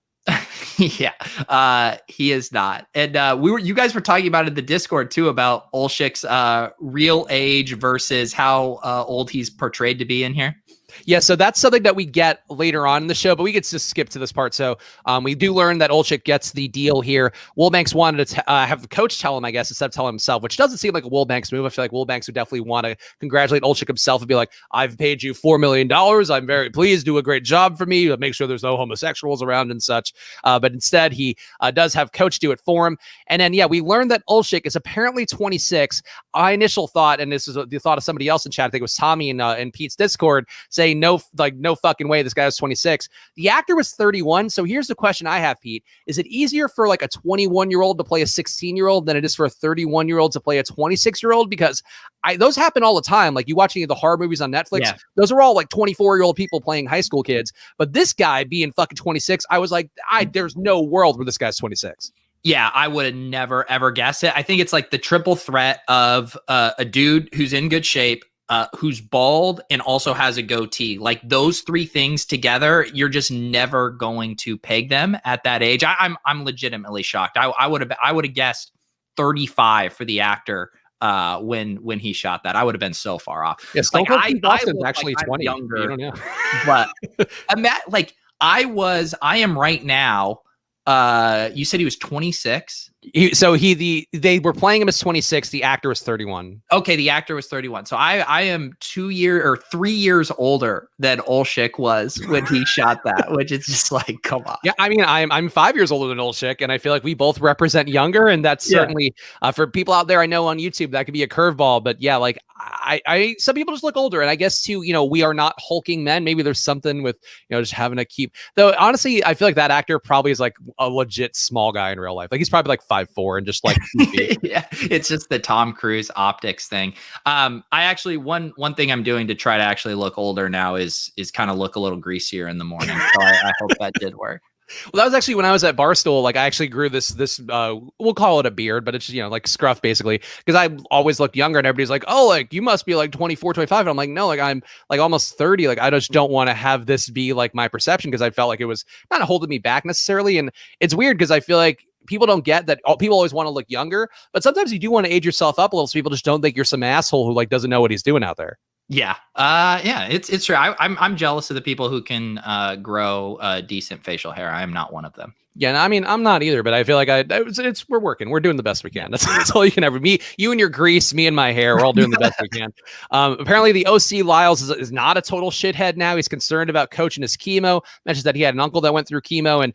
Yeah, he is not. And you guys were talking about it in the Discord too about Olszyk's real age versus how old he's portrayed to be in here. Yeah, so that's something that we get later on in the show, but we could just skip to this part. So we do learn that Olczyk gets the deal here. Wilbanks wanted to have the coach tell him, I guess, instead of telling himself, which doesn't seem like a Wilbanks move. I feel like Wilbanks would definitely want to congratulate Olczyk himself and be like, I've paid you $4 million. I'm very pleased. Do a great job for me. Make sure there's no homosexuals around and such. But instead, he does have coach do it for him. And then, yeah, we learned that Olczyk is apparently 26. My initial thought, and this is the thought of somebody else in chat, I think it was Tommy in Pete's Discord, saying no fucking way this guy was 26. The actor was 31. So here's the question I have, Pete. Is it easier for like a 21-year-old to play a 16-year-old than it is for a 31-year-old to play a 26-year-old? Because those happen all the time. Like you watching the horror movies on Netflix, yeah. Those are all like 24-year-old people playing high school kids. But this guy being fucking 26, I was like, there's no world where this guy's 26. Yeah, I would have never, ever guessed it. I think it's like the triple threat of a dude who's in good shape, who's bald and also has a goatee. Like those three things together, you're just never going to peg them at that age. I'm legitimately shocked. I would have guessed 35 for the actor when he shot that. I would have been so far off. Yes, like Boston's actually like 20. Younger, you don't know. But I am right now. You said he was 26. They were playing him as 26. The actor was 31. Okay, the actor was 31. So I am 3 years older than Olczyk was when he shot that, which is just like, come on. Yeah, I mean, I'm 5 years older than Olczyk, and I feel like we both represent younger, and that's certainly for people out there I know on YouTube that could be a curveball. But yeah, like I some people just look older, and I guess too, we are not hulking men. Maybe there's something with just having to keep. Though honestly, I feel like that actor probably is like a legit small guy in real life. Like he's probably like 5'4" and just like yeah, it's just the Tom Cruise optics thing. I actually one thing I'm doing to try to actually look older now is kind of look a little greasier in the morning. So I hope that did work. Well, that was actually when I was at Barstool. Like I actually grew this we'll call it a beard, but it's like scruff basically, because I always looked younger and everybody's like, oh, like you must be like 24, 25. And I'm like, no, like I'm like almost 30. Like I just don't want to have this be like my perception, because I felt like it was not holding me back necessarily. And it's weird because I feel like people don't get that. People always want to look younger, but sometimes you do want to age yourself up a little, so people just don't think you're some asshole who like doesn't know what he's doing out there. Yeah. It's true. I'm jealous of the people who can grow decent facial hair. I am not one of them. Yeah, I mean, I'm not either, but I feel like we're working. We're doing the best we can. That's all you can ever. You and your grease, me and my hair, we're all doing the best we can. Apparently, the OC Lyles is not a total shithead now. He's concerned about coaching his chemo. Mentions that he had an uncle that went through chemo, and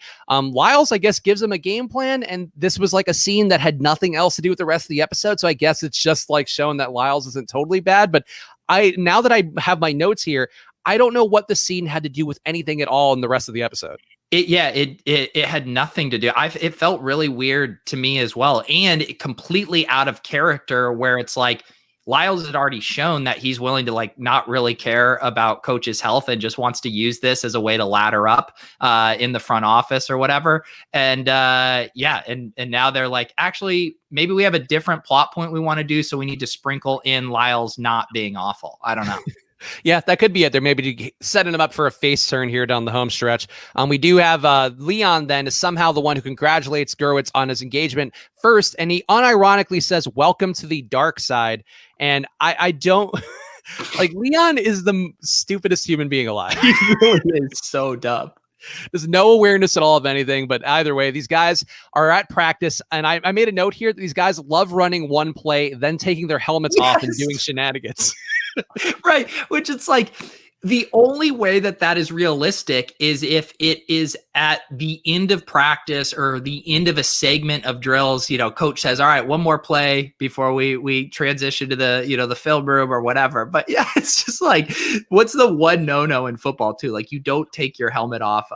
Lyles, I guess, gives him a game plan. And this was like a scene that had nothing else to do with the rest of the episode. So I guess it's just like showing that Lyles isn't totally bad. But now that I have my notes here, I don't know what the scene had to do with anything at all in the rest of the episode. It had nothing to do. It felt really weird to me as well, and completely out of character, where it's like Lyles had already shown that he's willing to like not really care about coach's health and just wants to use this as a way to ladder up in the front office or whatever. And and now they're like, actually, maybe we have a different plot point we want to do, so we need to sprinkle in Lyles not being awful. I don't know. Yeah, that could be it. They're maybe setting him up for a face turn here down the home stretch. We do have Leon then is somehow the one who congratulates Gurwitz on his engagement first, and he unironically says, "Welcome to the dark side." And I don't like Leon is the stupidest human being alive. He really is so dumb. There's no awareness at all of anything, but either way, these guys are at practice, and I made a note here that these guys love running one play, then taking their helmets off and doing shenanigans. Right, which it's like the only way that is realistic is if it is at the end of practice or the end of a segment of drills. Coach says, all right, one more play before we transition to the film room or whatever. But yeah, it's just like, what's the one no in football too? Like, you don't take your helmet off.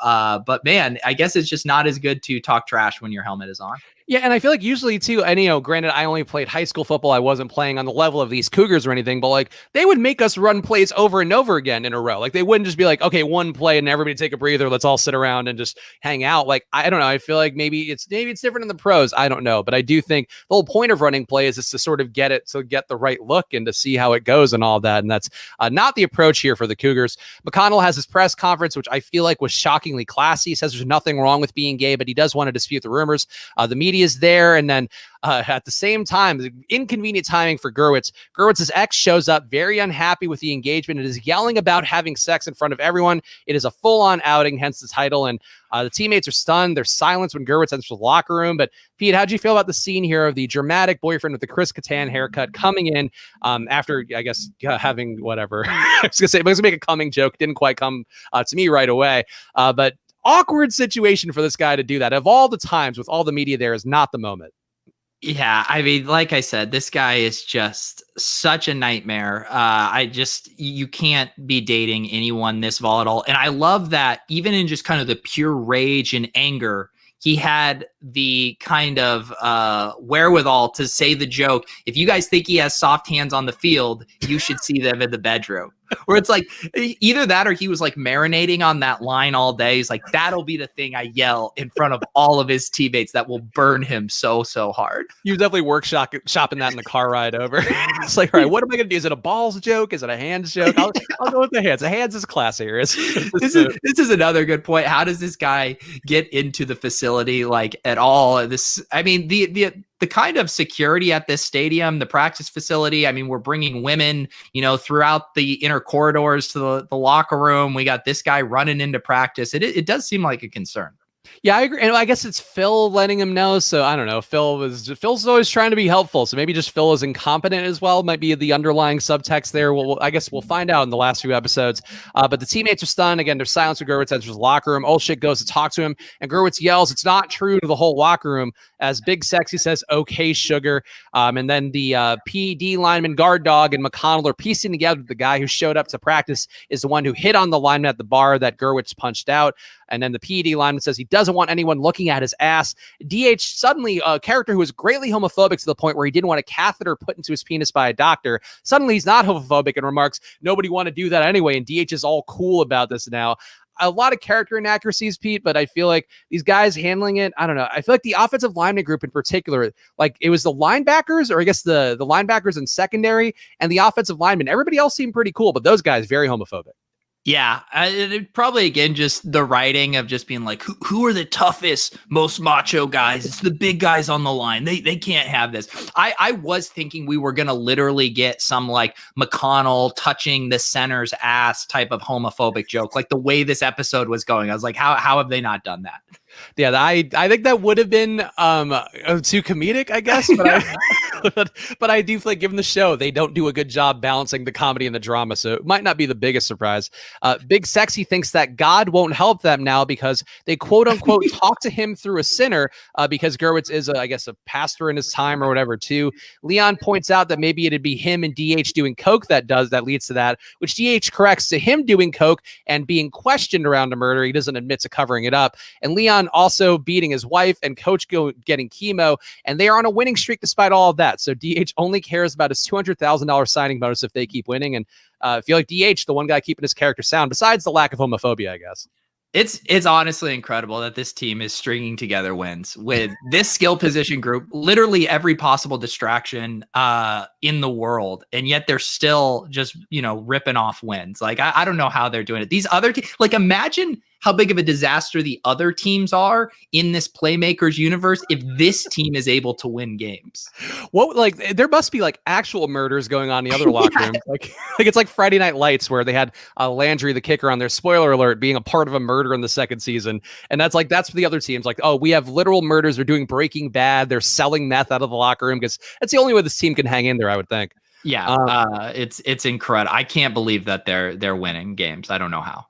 But man, I guess it's just not as good to talk trash when your helmet is on. Yeah, and I feel like usually too, and granted, I only played high school football. I wasn't playing on the level of these Cougars or anything, but like they would make us run plays over and over again in a row. Like they wouldn't just be like, okay, one play and everybody take a breather. Let's all sit around and just hang out. Like I don't know. I feel like maybe it's different in the pros. I don't know, but I do think the whole point of running plays is to sort of get the right look and to see how it goes and all that. And that's not the approach here for the Cougars. McConnell has his press conference, which I feel like was shockingly classy. He says there's nothing wrong with being gay, but he does want to dispute the rumors. The media is there, and then at the same time, the inconvenient timing for Gerwitz. Gerwitz's ex shows up very unhappy with the engagement and is yelling about having sex in front of everyone. It is a full-on outing, hence the title, and the teammates are stunned. There's silence when Gerwitz enters the locker room. But Pete, how'd you feel about the scene here of the dramatic boyfriend with the Chris Kattan haircut coming in after, I guess, having whatever? I was going to make a coming joke. Didn't quite come to me right away. But awkward situation for this guy to do that. Of all the times with all the media there is not the moment. Yeah, I mean, like I said, this guy is just such a nightmare. You can't be dating anyone this volatile. And I love that even in just kind of the pure rage and anger, he had the kind of wherewithal to say the joke. If you guys think he has soft hands on the field, you should see them in the bedroom. Where it's like either that or he was like marinating on that line all day. He's like, that'll be the thing I yell in front of all of his teammates that will burn him so hard. You definitely shopping that in the car ride over. It's like, all right, what am I going to do? Is it a balls joke? Is it a hands joke? I'll go with the hands. The hands is classier. This is another good point. How does this guy get into the facility like at all? I mean, the kind of security at this stadium, the practice facility. I mean, we're bringing women, throughout the inner corridors to the locker room. We got this guy running into practice. It does seem like a concern. Yeah, I agree. And I guess it's Phil letting him know. So I don't know. Phil's always trying to be helpful. So maybe just Phil is incompetent as well. Might be the underlying subtext there. I guess we'll find out in the last few episodes. But the teammates are stunned. Again, there's silence when Gerwitz enters the locker room. Olshik goes to talk to him, and Gerwitz yells, "It's not true," to the whole locker room as Big Sexy says, "Okay, sugar." And then the PD lineman, guard dog, and McConnell are piecing together the guy who showed up to practice is the one who hit on the lineman at the bar that Gerwitz punched out. And then the PED lineman says he doesn't want anyone looking at his ass. DH, suddenly a character who was greatly homophobic to the point where he didn't want a catheter put into his penis by a doctor. Suddenly he's not homophobic and remarks, nobody want to do that anyway. And DH is all cool about this now. A lot of character inaccuracies, Pete, but I feel like these guys handling it, I don't know. I feel like the offensive lineman group in particular, like it was the linebackers, or I guess the linebackers in secondary and the offensive linemen. Everybody else seemed pretty cool, but those guys very homophobic. Yeah, it probably, again, just the writing of just being like, who are the toughest, most macho guys? It's the big guys on the line. They can't have this. I was thinking we were going to literally get some like McConnell touching the center's ass type of homophobic joke, like the way this episode was going. I was like, how have they not done that? Yeah, I think that would have been too comedic, I guess. But I do feel like, given the show, they don't do a good job balancing the comedy and the drama, so it might not be the biggest surprise. Big Sexy thinks that God won't help them now because they quote unquote talk to him through a sinner because Gerwitz is, I guess, a pastor in his time or whatever too. Leon points out that maybe it'd be him and DH doing coke that leads to that, which DH corrects to him doing coke and being questioned around a murder. He doesn't admit to covering it up. And Leon also beating his wife and coach getting chemo, and they are on a winning streak despite all of that. So DH only cares about his $200,000 signing bonus if they keep winning. And I feel like DH, the one guy keeping his character sound, besides the lack of homophobia, I guess. It's honestly incredible that this team is stringing together wins with this skill position group, literally every possible distraction in the world. And yet they're still just, ripping off wins. Like, I don't know how they're doing it. These other teams, like, imagine how big of a disaster the other teams are in this Playmakers universe if this team is able to win games. There must be like actual murders going on in the other locker rooms. Like it's like Friday Night Lights where they had Landry, the kicker, on their, spoiler alert, being a part of a murder in the second season. And that's for the other teams. Like, oh, we have literal murders. They're doing Breaking Bad. They're selling meth out of the locker room because that's the only way this team can hang in there, I would think. Yeah, it's incredible. I can't believe that they're winning games. I don't know how.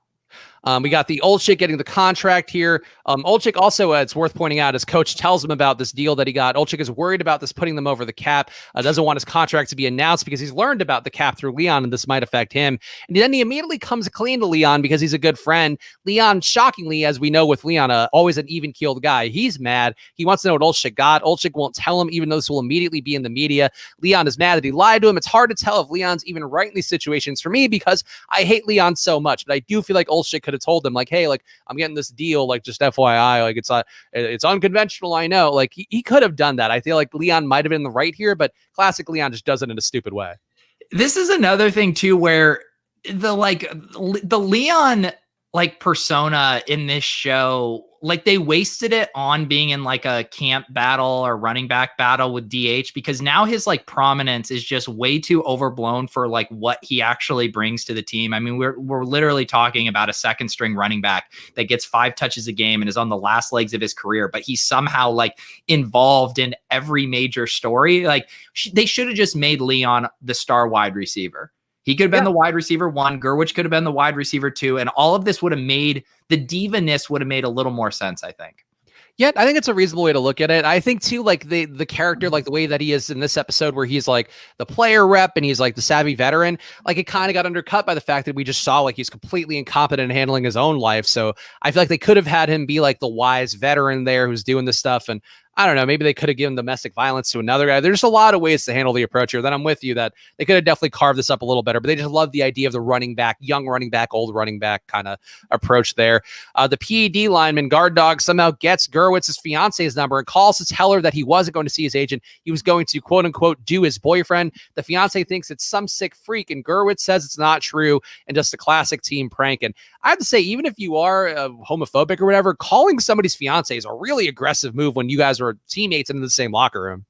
We got the Olczyk getting the contract here. Olczyk also, it's worth pointing out, his coach tells him about this deal that he got. Olczyk is worried about this putting them over the cap, doesn't want his contract to be announced because he's learned about the cap through Leon, and this might affect him. And then he immediately comes clean to Leon because he's a good friend. Leon, shockingly, as we know with Leon, always an even-keeled guy. He's mad. He wants to know what Olczyk got. Olczyk won't tell him, even though this will immediately be in the media. Leon is mad that he lied to him. It's hard to tell if Leon's even right in these situations for me because I hate Leon so much, but I do feel like Olczyk could have told him, like, hey, like, I'm getting this deal, like, just FYI, like, it's unconventional, I know. Like, he could have done that. I feel like Leon might have been in the right here, but classic Leon just does it in a stupid way. This is another thing too, where the Leon like persona in this show, like they wasted it on being in like a camp battle or running back battle with DH, because now his like prominence is just way too overblown for like what he actually brings to the team. I mean, we're literally talking about a second string running back that gets 5 touches a game and is on the last legs of his career, but he's somehow like involved in every major story. Like they should have just made Leon the star wide receiver. He could have been the wide receiver 1. Gerwich could have been the wide receiver 2. And all of this would have made the diva-ness would have made a little more sense, I think. Yeah, I think it's a reasonable way to look at it. I think too, like the character, like the way that he is in this episode where he's like the player rep and he's like the savvy veteran, like it kind of got undercut by the fact that we just saw like he's completely incompetent in handling his own life. So I feel like they could have had him be like the wise veteran there who's doing this stuff. And I don't know, maybe they could have given domestic violence to another guy. There's a lot of ways to handle the approach here. Then I'm with you that they could have definitely carved this up a little better, but they just love the idea of the running back, young running back, old running back kind of approach there. The PED lineman, guard dog, somehow gets Gerwitz's fiance's number and calls to tell her that he wasn't going to see his agent. He was going to, quote unquote, do his boyfriend. The fiance thinks it's some sick freak, and Gerwitz says it's not true and just a classic team prank. And I have to say, even if you are homophobic or whatever, calling somebody's fiance is a really aggressive move when you guys are teammates in the same locker room.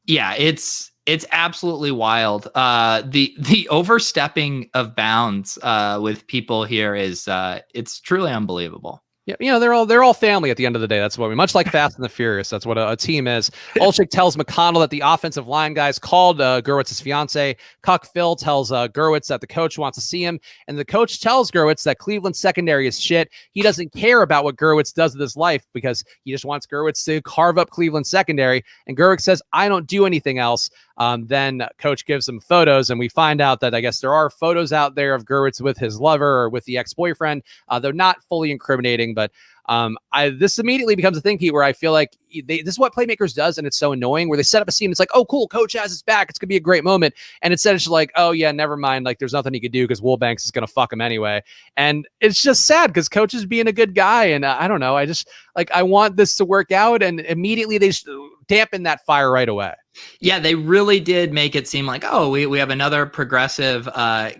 Yeah, it's absolutely wild. The overstepping of bounds with people here is it's truly unbelievable. Yeah, you know, they're all family at the end of the day. That's what we, much like Fast and the Furious. That's what a team is. Olczyk tells McConnell that the offensive line guys called Gerwitz's fiance. Cuck Phil tells Gerwitz that the coach wants to see him, and the coach tells Gerwitz that Cleveland's secondary is shit. He doesn't care about what Gerwitz does with his life because he just wants Gerwitz to carve up Cleveland's secondary. And Gerwitz says, "I don't do anything else." Then coach gives him photos, and we find out that I guess there are photos out there of Gerwitz with his lover or with the ex-boyfriend. They're not fully incriminating, but this immediately becomes a thing, Pete, where I feel like this is what Playmakers does, and it's so annoying, where they set up a scene. It's like, oh, cool, coach has his back. It's going to be a great moment. And instead it's just like, oh, yeah, never mind. Like, there's nothing he could do because Woolbanks is going to fuck him anyway. And it's just sad because coach is being a good guy. And I don't know. I just, like, I want this to work out. And immediately they dampen that fire right away. Yeah, they really did make it seem like, oh, we have another progressive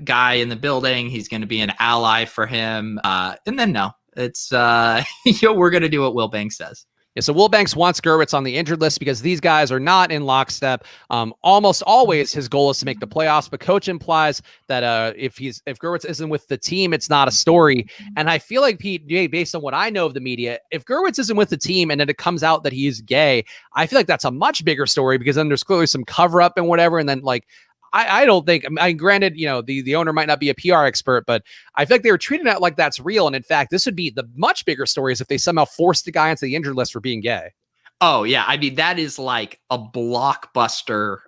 guy in the building. He's going to be an ally for him. And then no, it's we're going to do what Will Banks says. Yeah, so Will Banks wants Gerwitz on the injured list because these guys are not in lockstep. Almost always his goal is to make the playoffs, but coach implies that if Gerwitz isn't with the team, it's not a story. And I feel like, Pete, based on what I know of the media, if Gerwitz isn't with the team and then it comes out that he's gay, I feel like that's a much bigger story because then there's clearly some cover up and whatever. And then like, I don't think, granted, you know, the owner might not be a PR expert, but I feel like they were treating it like that's real. And in fact, this would be the much bigger story is if they somehow forced the guy into the injured list for being gay. Oh, yeah. I mean, that is like a blockbuster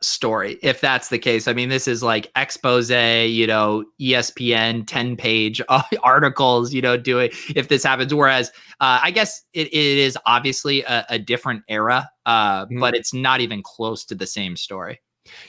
story, if that's the case. I mean, this is like expose, you know, ESPN 10-page articles, you know, doing if this happens. Whereas I guess it is obviously a different era, but it's not even close to the same story.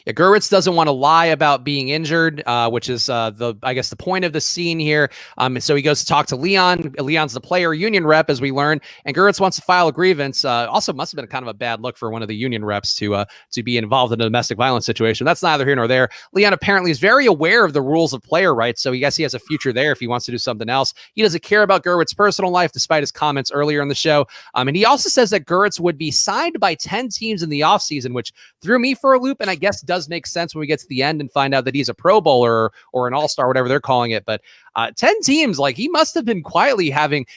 Yeah, Gerwitz doesn't want to lie about being injured, which is the point of the scene here. So he goes to talk to Leon. Leon's the player union rep, as we learn, and Gerwitz wants to file a grievance. Also, must have been kind of a bad look for one of the union reps to be involved in a domestic violence situation. That's neither here nor there. Leon apparently is very aware of the rules of player rights, so I guess he has a future there if he wants to do something else. He doesn't care about Gerwitz's personal life, despite his comments earlier in the show. And he also says that Gerwitz would be signed by 10 teams in the offseason, which threw me for a loop, and I guess does make sense when we get to the end and find out that he's a Pro Bowler or an All-Star, whatever they're calling it. But 10 teams, like he must have been quietly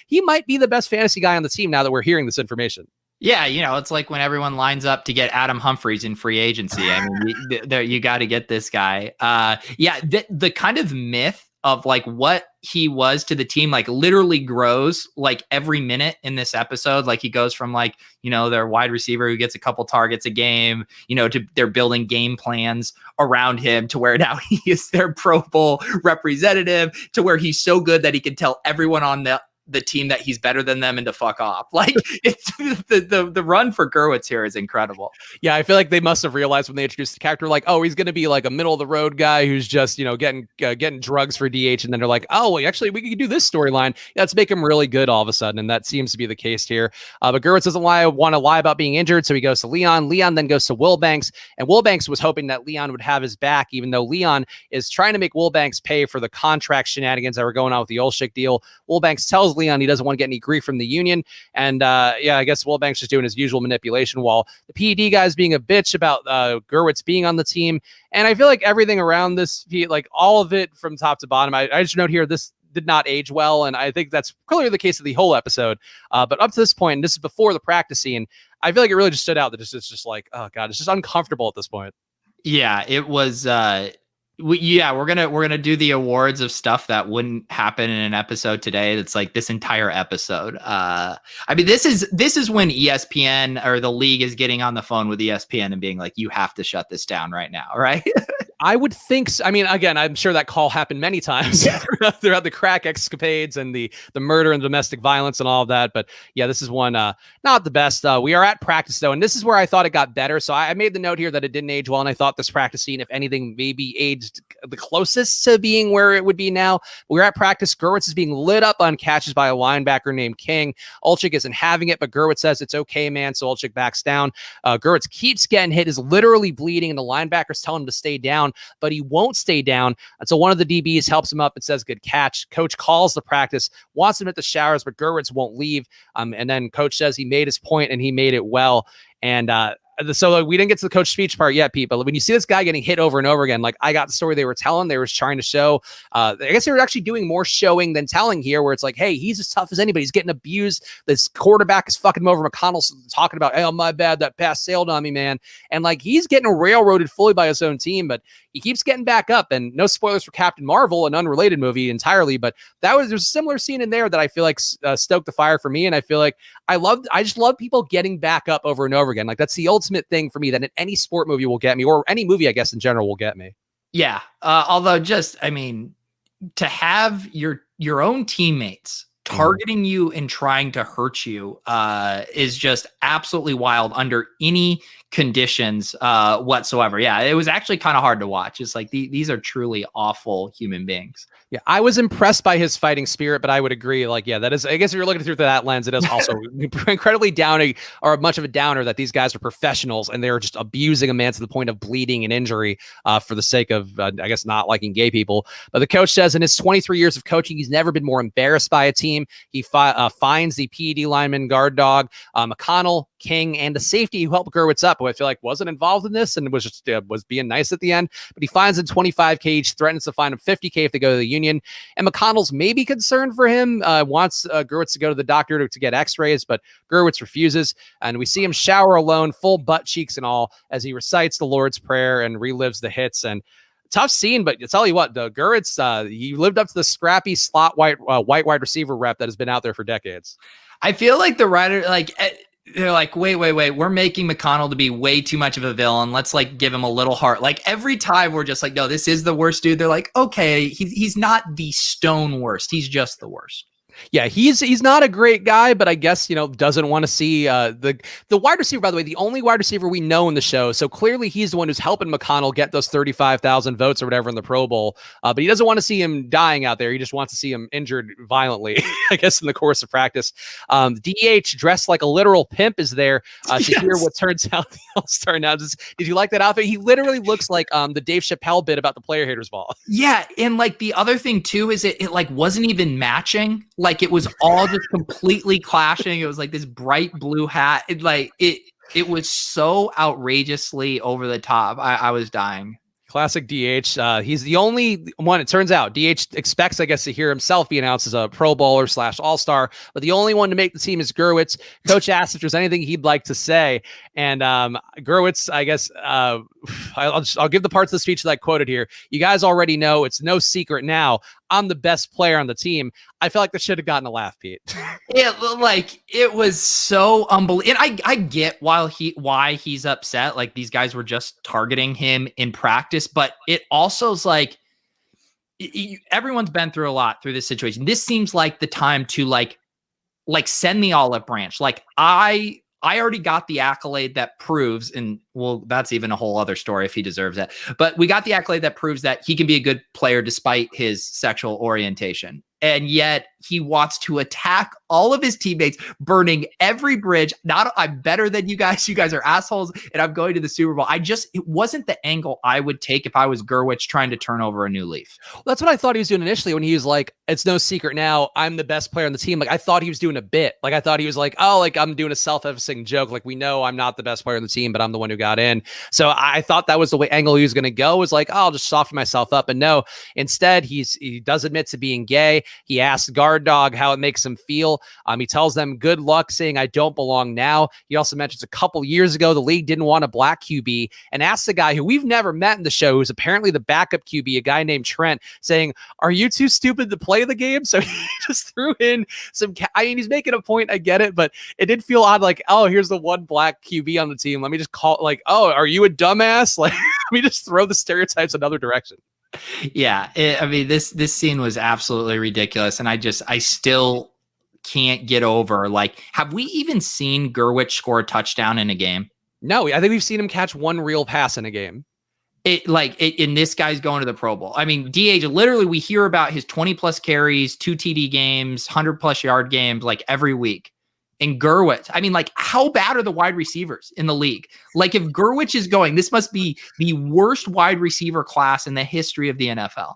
he might be the best fantasy guy on the team now that we're hearing this information. Yeah, you know, it's like when everyone lines up to get Adam Humphries in free agency. I mean, you got to get this guy. The kind of myth of like what he was to the team, like literally grows like every minute in this episode. Like he goes from like, their wide receiver who gets a couple targets a game, to they're building game plans around him to where now he is their Pro Bowl representative, to where he's so good that he can tell everyone on the team that he's better than them and to fuck off. Like it's the run for Gurwitz here is incredible. Yeah, I feel like they must have realized when they introduced the character, like, oh, he's going to be like a middle of the road guy who's just, getting drugs for DH. And then they're like, oh, well, actually, we could do this storyline. Yeah, let's make him really good all of a sudden. And that seems to be the case here. But Gurwitz doesn't want to lie about being injured. So he goes to Leon. Leon then goes to Wilbanks. And Wilbanks was hoping that Leon would have his back, even though Leon is trying to make Wilbanks pay for the contract shenanigans that were going on with the Olschick deal. Wilbanks tells Leon he doesn't want to get any grief from the union. And I guess Wilbanks is doing his usual manipulation while the PED guys being a bitch about Gurwitz being on the team. And I feel like everything around this, like all of it from top to bottom, I just note here, this did not age well. And I think that's clearly the case of the whole episode. But up to this point, and this is before the practice scene, I feel like it really just stood out that it's just like, oh God, it's just uncomfortable at this point. Yeah, it was we're gonna do the awards of stuff that wouldn't happen in an episode today. That's like this entire episode. I mean, this is when ESPN or the league is getting on the phone with ESPN and being like, you have to shut this down right now, right? I would think so. I mean, again, I'm sure that call happened many times throughout the crack escapades and the murder and domestic violence and all of that. But yeah, this is one not the best. We are at practice though, and this is where I thought it got better. So I made the note here that it didn't age well, and I thought this practice scene, if anything, maybe aged the closest to being where it would be now. We're at practice. Gurwitz is being lit up on catches by a linebacker named King. Olschick isn't having it, but Gurwitz says it's okay, man. So Olschick backs down. Gurwitz keeps getting hit, is literally bleeding, and the linebackers tell him to stay down, but he won't stay down until one of the DBs helps him up and says, good catch. Coach calls the practice, wants him at the showers, but Gurwitz won't leave. And then coach says he made his point and he made it well. And so we didn't get to the coach speech part yet, Pete, but when you see this guy getting hit over and over again, like I got the story they were telling, they were trying to show, I guess they were actually doing more showing than telling here, where it's like, hey, he's as tough as anybody. He's getting abused. This quarterback is fucking him over. McConnell's talking about, hey, oh, my bad. That pass sailed on me, man. And like, he's getting railroaded fully by his own team, but he keeps getting back up. And no spoilers for Captain Marvel, an unrelated movie entirely, but there's a similar scene in there that I feel like stoked the fire for me. And I feel like I just love people getting back up over and over again. Like that's the ultimate thing for me that in any sport movie will get me, or any movie, I guess, in general will get me. Yeah. Although I mean, to have your own teammates targeting you and trying to hurt you is just absolutely wild under any conditions whatsoever. Yeah, it was actually kind of hard to watch. It's like these are truly awful human beings. Yeah, I was impressed by his fighting spirit, but I would agree. Like, yeah, that is, I guess if you're looking through that lens, it is also incredibly downing, or much of a downer, that these guys are professionals and they're just abusing a man to the point of bleeding and injury for the sake of, I guess, not liking gay people. But the coach says in his 23 years of coaching, he's never been more embarrassed by a team. He finds the PED lineman, guard dog, McConnell, King, and the safety who helped Gurwitz up, who I feel like wasn't involved in this and was just was being nice at the end. But he finds him $25K, each threatens to fine him $50K if they go to the union. And McConnell's maybe concerned for him, wants Gurwitz to go to the doctor to get x-rays, but Gurwitz refuses. And we see him shower alone, full butt cheeks and all, as he recites the Lord's Prayer and relives the hits. And tough scene, but I tell you what, the Gurwitz, he lived up to the scrappy slot white wide receiver rep that has been out there for decades. I feel like the writer, like, they're like, wait, we're making McConnell to be way too much of a villain. Let's like give him a little heart. Like every time we're just like, no, this is the worst dude. They're like, okay, he's not the stone worst. He's just the worst. Yeah, he's not a great guy, but I guess, doesn't want to see the wide receiver, by the way, the only wide receiver we know in the show. So clearly he's the one who's helping McConnell get those 35,000 votes or whatever in the Pro Bowl. But he doesn't want to see him dying out there. He just wants to see him injured violently, I guess, in the course of practice. DH dressed like a literal pimp is there to hear what turns out the All-Star announcements. Did you like that outfit? He literally looks like the Dave Chappelle bit about the player haters ball. Yeah. And like the other thing too, is it like wasn't even matching. Like it was all just completely clashing. It was like this bright blue hat. It was so outrageously over the top. I was dying. Classic DH. He's the only one, it turns out. DH expects, I guess, to hear himself be announced as a Pro Bowler / All-Star, but the only one to make the team is Gurwitz. Coach asked if there's anything he'd like to say, and Gurwitz, I guess, I'll give the parts of the speech that I quoted here. You guys already know, it's no secret now, I'm the best player on the team. I feel like this should have gotten a laugh, Pete. It was so unbelievable. And I get why he's upset. Like, these guys were just targeting him in practice, but it also is like, everyone's been through a lot through this situation. This seems like the time to like send the olive branch. Like, I already got the accolade that proves, and well, that's even a whole other story if he deserves it. But we got the accolade that proves that he can be a good player despite his sexual orientation. And yet he wants to attack all of his teammates, burning every bridge. I'm better than you guys. You guys are assholes, and I'm going to the Super Bowl. It wasn't the angle I would take if I was Gerwich trying to turn over a new leaf. Well, that's what I thought he was doing initially when he was like, it's no secret now, I'm the best player on the team. Like, I thought he was doing a bit. Like, I thought he was like, oh, like, I'm doing a self-effacing joke. Like, we know I'm not the best player on the team, but I'm the one who got in. So I thought that was the way angle he was going to go, was like, oh, I'll just soften myself up. And no, instead, he does admit to being gay. He asks Guard Dog how it makes him feel. He tells them good luck, saying, I don't belong now. He also mentions a couple years ago, the league didn't want a black QB, and asks a guy who we've never met in the show, who's apparently the backup QB, a guy named Trent, saying, are you too stupid to play the game? So he just threw in some, I mean, he's making a point. I get it, but it did feel odd. Like, oh, here's the one black QB on the team. Let me just call, like, oh, are you a dumbass? Like, let me just throw the stereotypes another direction. Yeah, I mean, this scene was absolutely ridiculous, and I still can't get over, like, have we even seen Gerwich score a touchdown in a game? No, I think we've seen him catch one real pass in a game. And this guy's going to the Pro Bowl. I mean, DH, literally, we hear about his 20 plus carries, 2 TD games, 100 plus yard games, like, every week. And Gerwich, I mean, like, how bad are the wide receivers in the league? Like, if Gerwich is going, this must be the worst wide receiver class in the history of the NFL.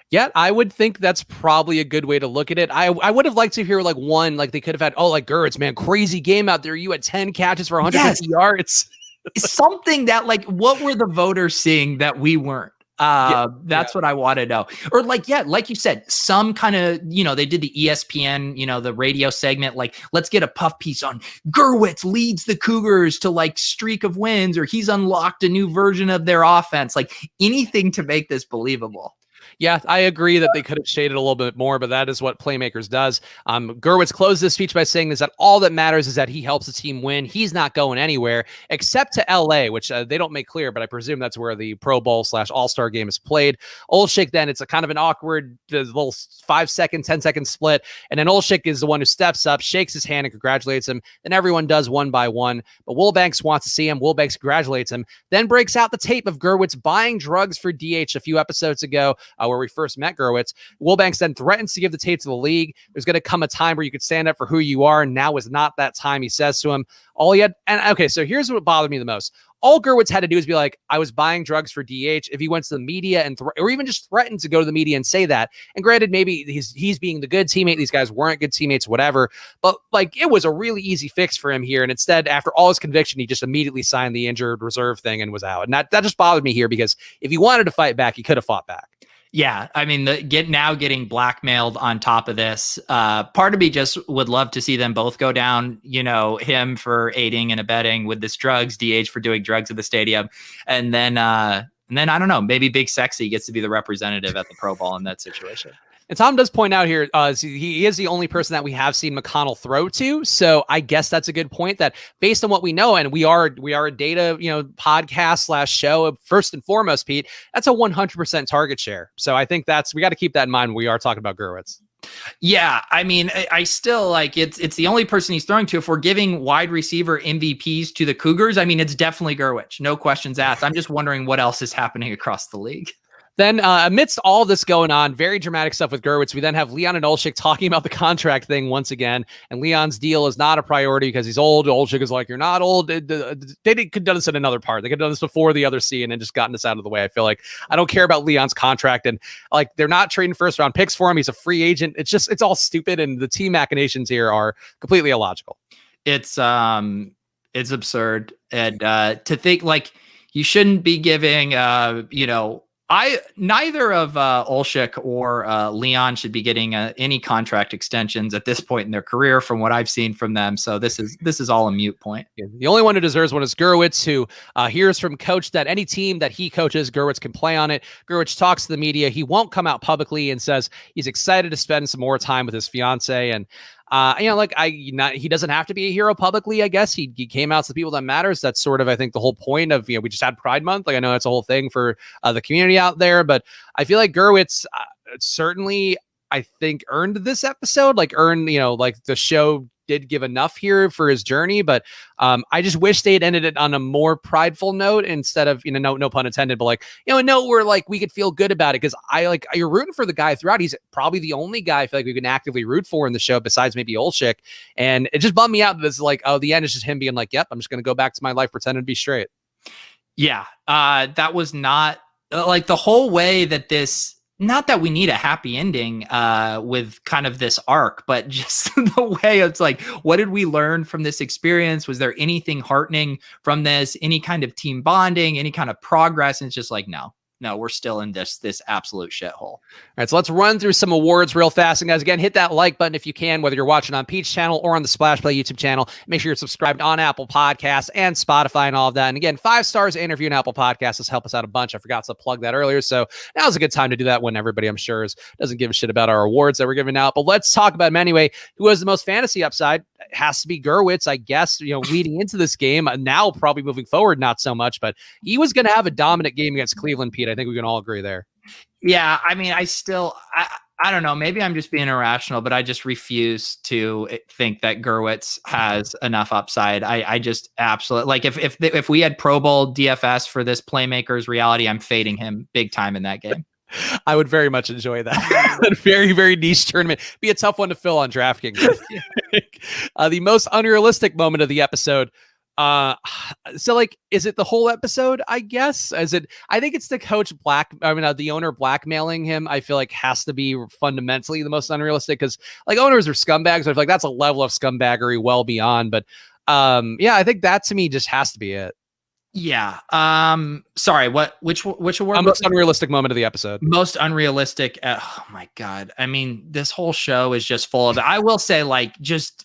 Yeah, I would think that's probably a good way to look at it. I would have liked to hear, like, one, like, they could have had, oh, like, Gerwich, man, crazy game out there. You had 10 catches for 150 yards. Something that, like, what were the voters seeing that we weren't? That's what I want to know. Or like you said, some kind of, they did the ESPN, the radio segment, like, let's get a puff piece on Gerwich leads the Cougars to, like, streak of wins, or he's unlocked a new version of their offense, like, anything to make this believable. Yeah, I agree that they could have shaded a little bit more, but that is what Playmakers does. Gerwich closed this speech by saying is that all that matters is that he helps the team win. He's not going anywhere except to LA, which they don't make clear, but I presume that's where the Pro Bowl / All-Star game is played. Olczyk, then, it's a kind of an awkward little 5-second, 10-second split. And then Olczyk is the one who steps up, shakes his hand and congratulates him. Then everyone does one by one. But Wilbanks wants to see him. Wilbanks congratulates him, then breaks out the tape of Gerwich buying drugs for DH a few episodes ago, where we first met Gerwich. Wilbanks then threatens to give the tape to the league. There's going to come a time where you could stand up for who you are, and now is not that time, he says to him. All he had, and okay, so here's what bothered me the most. All Gerwich had to do is be like, I was buying drugs for DH. If he went to the media and or even just threatened to go to the media and say that, and granted, maybe he's being the good teammate, these guys weren't good teammates, whatever, but, like, it was a really easy fix for him here. And instead, after all his conviction, he just immediately signed the injured reserve thing and was out. And that just bothered me here, because if he wanted to fight back, he could have fought back. Yeah, I mean, getting blackmailed on top of this. Part of me just would love to see them both go down. Him for aiding and abetting with this drugs, DH for doing drugs at the stadium, and then I don't know, maybe Big Sexy gets to be the representative at the Pro Bowl in that situation. And Tom does point out here, he is the only person that we have seen McConnell throw to. So I guess that's a good point, that based on what we know, and we are a data, podcast / show, first and foremost, Pete, that's a 100% target share. So I think we got to keep that in mind when we are talking about Gerwich. Yeah, I mean, I still, like, it's the only person he's throwing to. If we're giving wide receiver MVPs to the Cougars, I mean, it's definitely Gerwich. No questions asked. I'm just wondering what else is happening across the league. Then amidst all this going on, very dramatic stuff with Gerwich, we then have Leon and Olczyk talking about the contract thing once again. And Leon's deal is not a priority because he's old. Olczyk is like, you're not old. They could have done this in another part. They could have done this before the other scene and just gotten this out of the way. I feel like I don't care about Leon's contract, and, like, they're not trading first round picks for him. He's a free agent. It's all stupid. And the team machinations here are completely illogical. It's absurd. And to think, like, you shouldn't be giving, Neither of Olshik or Leon should be getting any contract extensions at this point in their career, from what I've seen from them. So this is all a mute point. Yeah, the only one who deserves one is Gurwitz, who hears from coach that any team that he coaches, Gurwitz can play on it. Gurwitz talks to the media. He won't come out publicly and says he's excited to spend some more time with his fiance. And he doesn't have to be a hero publicly. I guess he came out to the people that matters. That's sort of, I think, the whole point of, we just had Pride Month. Like, I know that's a whole thing for the community out there, but I feel like Gurwitz certainly, I think, earned this episode, like the show did give enough here for his journey, but I just wish they had ended it on a more prideful note instead of, no pun intended, but a note where we could feel good about it. Cause you're rooting for the guy throughout. He's probably the only guy I feel like we can actively root for in the show besides maybe Olshik. And it just bummed me out that it's the end is just him being like, yep, I'm just going to go back to my life, pretending to be straight. Yeah. That was not the whole way that not that we need a happy ending with kind of this arc, but just the way it's what did we learn from this experience? Was there anything heartening from this? Any kind of team bonding, any kind of progress? And it's just no, we're still in this absolute shithole. All right, so let's run through some awards real fast. And guys, again, hit that like button if you can, whether you're watching on Pete's channel or on the Splash Play YouTube channel. Make sure you're subscribed on Apple Podcasts and Spotify and all of that. And again, 5 stars interview on Apple Podcasts has helped us out a bunch. I forgot to plug that earlier. So now's a good time to do that when everybody, I'm sure, doesn't give a shit about our awards that we're giving out. But let's talk about him anyway. Who has the most fantasy upside? It has to be Gurwitz, I guess, leading into this game. Now, probably moving forward, not so much, but he was going to have a dominant game against Cleveland, Pete. I think we can all agree there. Yeah, I mean, I don't know. Maybe I'm just being irrational, but I just refuse to think that Gurwitz has enough upside. I just absolutely if we had Pro Bowl DFS for this Playmakers reality, I'm fading him big time in that game. I would very much enjoy that. A very, very niche tournament. Be a tough one to fill on DraftKings. The most unrealistic moment of the episode. Is it the whole episode? I guess. I think it's the the owner blackmailing him. I feel like has to be fundamentally the most unrealistic because owners are scumbags. I feel like that's a level of scumbaggery well beyond. But I think that to me just has to be it. Yeah. Sorry. Which award? Most unrealistic moment of the episode. Most unrealistic. Oh my God. I mean, this whole show is just full of it. I will say, just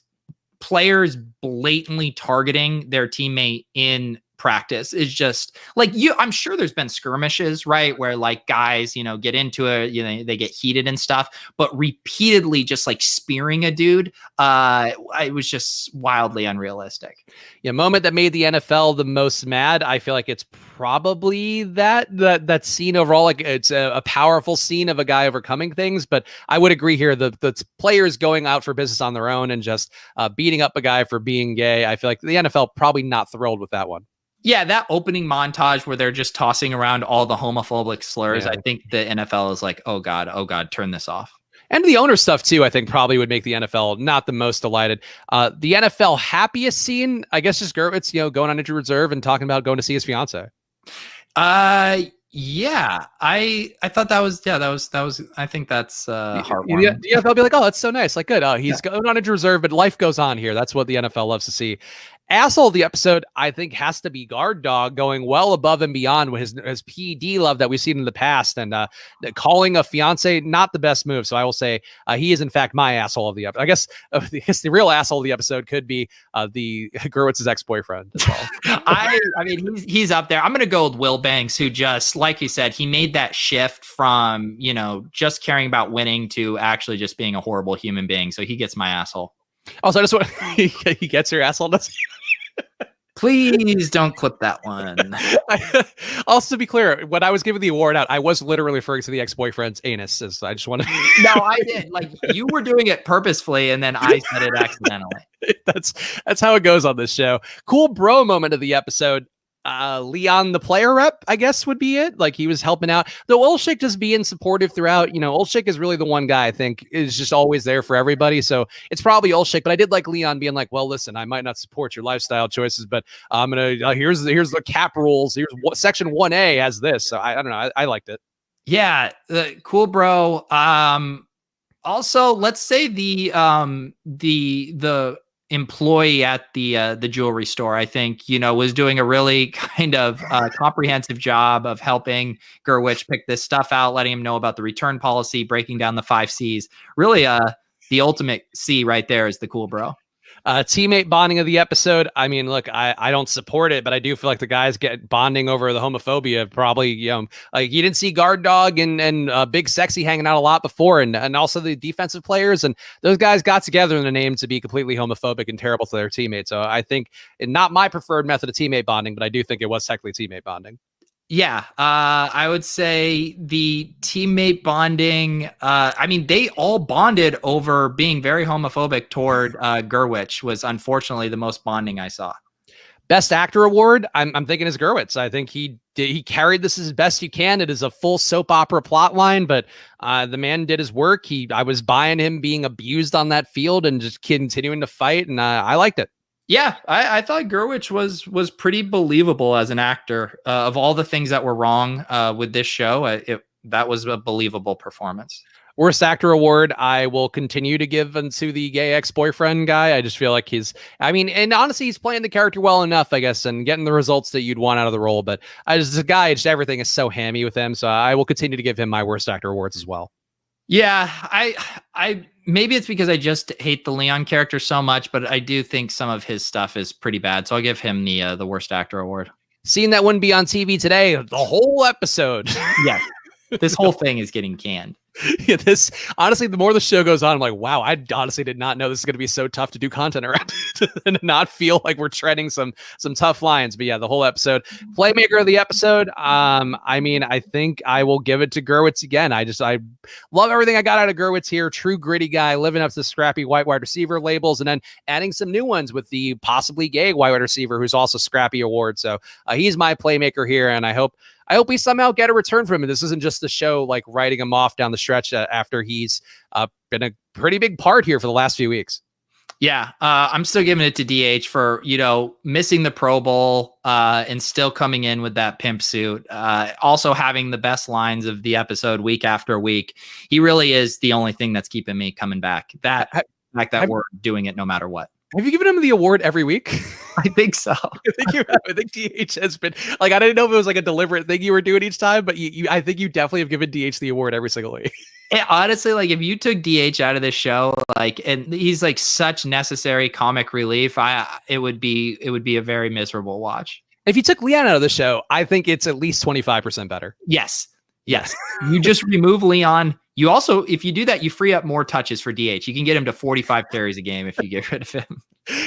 players blatantly targeting their teammate in practice is just I'm sure there's been skirmishes, right? Where guys, get into it, they get heated and stuff, but repeatedly just spearing a dude, it was just wildly unrealistic. Yeah. Moment that made the NFL the most mad. I feel like it's probably that scene overall. It's a powerful scene of a guy overcoming things, but I would agree here. The players going out for business on their own and just beating up a guy for being gay. I feel like the NFL probably not thrilled with that one. Yeah, that opening montage where they're just tossing around all the homophobic slurs. Yeah. I think the NFL is oh God, turn this off. And the owner stuff too, I think probably would make the NFL not the most delighted. The NFL happiest scene, I guess, just Gurwitz, going on injured reserve and talking about going to see his fiance. Yeah, I thought that was. I think that's heartwarming. The NFL will be like, oh, that's so nice. Good. Oh, he's going on injured reserve, but life goes on here. That's what the NFL loves to see. Asshole of the episode, I think, has to be Guard Dog, going well above and beyond with his PD love that we've seen in the past, and calling a fiance not the best move. So I will say he is in fact my asshole of the episode. I guess the real asshole of the episode could be the Gurwitz's ex-boyfriend as well. I mean, he's up there. I'm gonna go with Will Banks, who just, like you said, he made that shift from just caring about winning to actually just being a horrible human being. So he gets my asshole. Also, I just want he gets your asshole. Does he? Please don't clip that one. Also, to be clear, when I was giving the award out, I was literally referring to the ex-boyfriend's anus. So I just want to. No, I did. You were doing it purposefully, and then I said it accidentally. That's how it goes on this show. Cool bro moment of the episode. Leon, the player rep, I guess would be it. He was helping out. Though Olshik just being supportive throughout. Olshik is really the one guy I think is just always there for everybody. So it's probably Olshik. But I did like Leon being well, listen, I might not support your lifestyle choices, but I'm gonna here's the cap rules. Here's what section 1A has this. So I don't know. I liked it. Yeah, cool, bro. Also, let's say the employee at the jewelry store, I think, was doing a really kind of comprehensive job of helping Gerwich pick this stuff out, letting him know about the return policy, breaking down the 5 C's. Really, the ultimate C right there is the cool bro. Teammate bonding of the episode. I mean, look, I don't support it, but I do feel like the guys get bonding over the homophobia. Probably, like you didn't see Guard Dog and Big Sexy hanging out a lot before, and also the defensive players, and those guys got together in the name to be completely homophobic and terrible to their teammates. So I think not my preferred method of teammate bonding, but I do think it was technically teammate bonding. Yeah, I would say the teammate bonding, I mean, they all bonded over being very homophobic toward Gerwich was unfortunately the most bonding I saw. Best Actor Award, I'm thinking is Gerwitz. I think he carried this as best you can. It is a full soap opera plot line, but the man did his work. I was buying him being abused on that field and just continuing to fight, and I liked it. Yeah, I thought Gerwich was pretty believable as an actor. Of all the things that were wrong with this show, that was a believable performance. Worst Actor Award, I will continue to give to the gay ex-boyfriend guy. I just feel like and honestly, he's playing the character well enough, I guess, and getting the results that you'd want out of the role. But as a guy, everything is so hammy with him, so I will continue to give him my Worst Actor Awards as well. Yeah, I maybe it's because I just hate the Leon character so much, but I do think some of his stuff is pretty bad. So I'll give him the Worst Actor Award. Seeing that wouldn't be on TV today, the whole episode. Yeah, this whole thing is getting canned. Yeah, honestly, the more the show goes on, I'm like, wow, I honestly did not know this is going to be so tough to do content around and not feel like we're treading some tough lines. But yeah, the whole episode, Playmaker of the episode. I mean, I think I will give it to Gerwitz again. I love everything I got out of Gerwitz here. True gritty guy, living up to the scrappy white wide receiver labels, and then adding some new ones with the possibly gay white wide receiver who's also scrappy award. So he's my Playmaker here, and I hope we somehow get a return from him. This isn't just the show like writing him off down the stretch after he's been a pretty big part here for the last few weeks. Yeah, I'm still giving it to DH for, missing the Pro Bowl and still coming in with that pimp suit. Also having the best lines of the episode week after week. He really is the only thing that's keeping me coming back. That we're doing it no matter what. Have you given him the award every week? I think so. I think you have. I think DH has been like, I didn't know if it was like a deliberate thing you were doing each time, but I think you definitely have given DH the award every single week. And honestly, like if you took DH out of this show, and he's like such necessary comic relief, it would be a very miserable watch. If you took Leon out of the show, I think it's at least 25% better. Yes. You just remove Leon. You also, if you do that, you free up more touches for DH. You can get him to 45 carries a game if you get rid of him.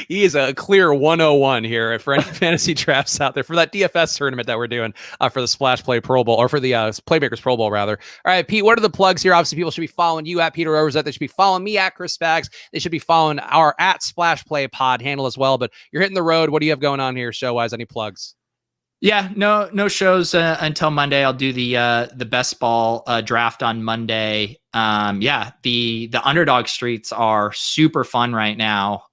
He is a clear 101 here for any fantasy drafts out there for that DFS tournament that we're doing for the Splash Play Pro Bowl, or for the Playmakers Pro Bowl, rather. All right, Pete, what are the plugs here? Obviously, people should be following you at Peter Overzet. They should be following me at Chris Spags. They should be following our at Splash Play Pod handle as well. But you're hitting the road. What do you have going on here show-wise? Any plugs? Yeah, no shows until Monday. I'll do the best ball draft on Monday. The underdog streets are super fun right now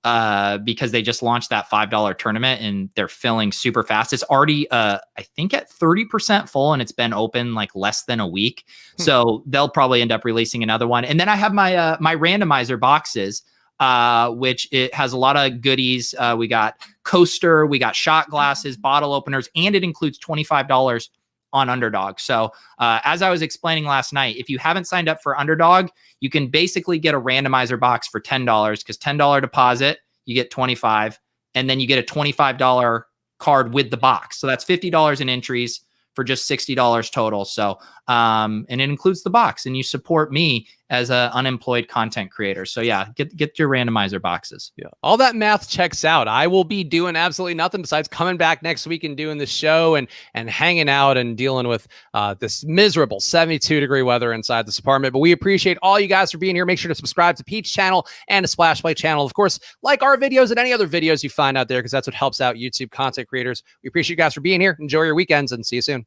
because they just launched that $5 tournament and they're filling super fast. It's already I think at 30% full, and it's been open like less than a week. So they'll probably end up releasing another one. And then I have my my randomizer boxes, which it has a lot of goodies. We got coaster, we got shot glasses, bottle openers, and it includes $25 on Underdog. So as I was explaining last night, if you haven't signed up for Underdog, you can basically get a randomizer box for $10 because $10 deposit, you get 25, and then you get a $25 card with the box. So that's $50 in entries for just $60 total. So, and it includes the box, and you support me as an unemployed content creator. So yeah, get your randomizer boxes. Yeah. All that math checks out. I will be doing absolutely nothing besides coming back next week and doing the show and hanging out and dealing with this miserable 72-degree weather inside this apartment. But we appreciate all you guys for being here. Make sure to subscribe to Pete's channel and the Splash Play channel. Of course, like our videos and any other videos you find out there, because that's what helps out YouTube content creators. We appreciate you guys for being here. Enjoy your weekends and see you soon.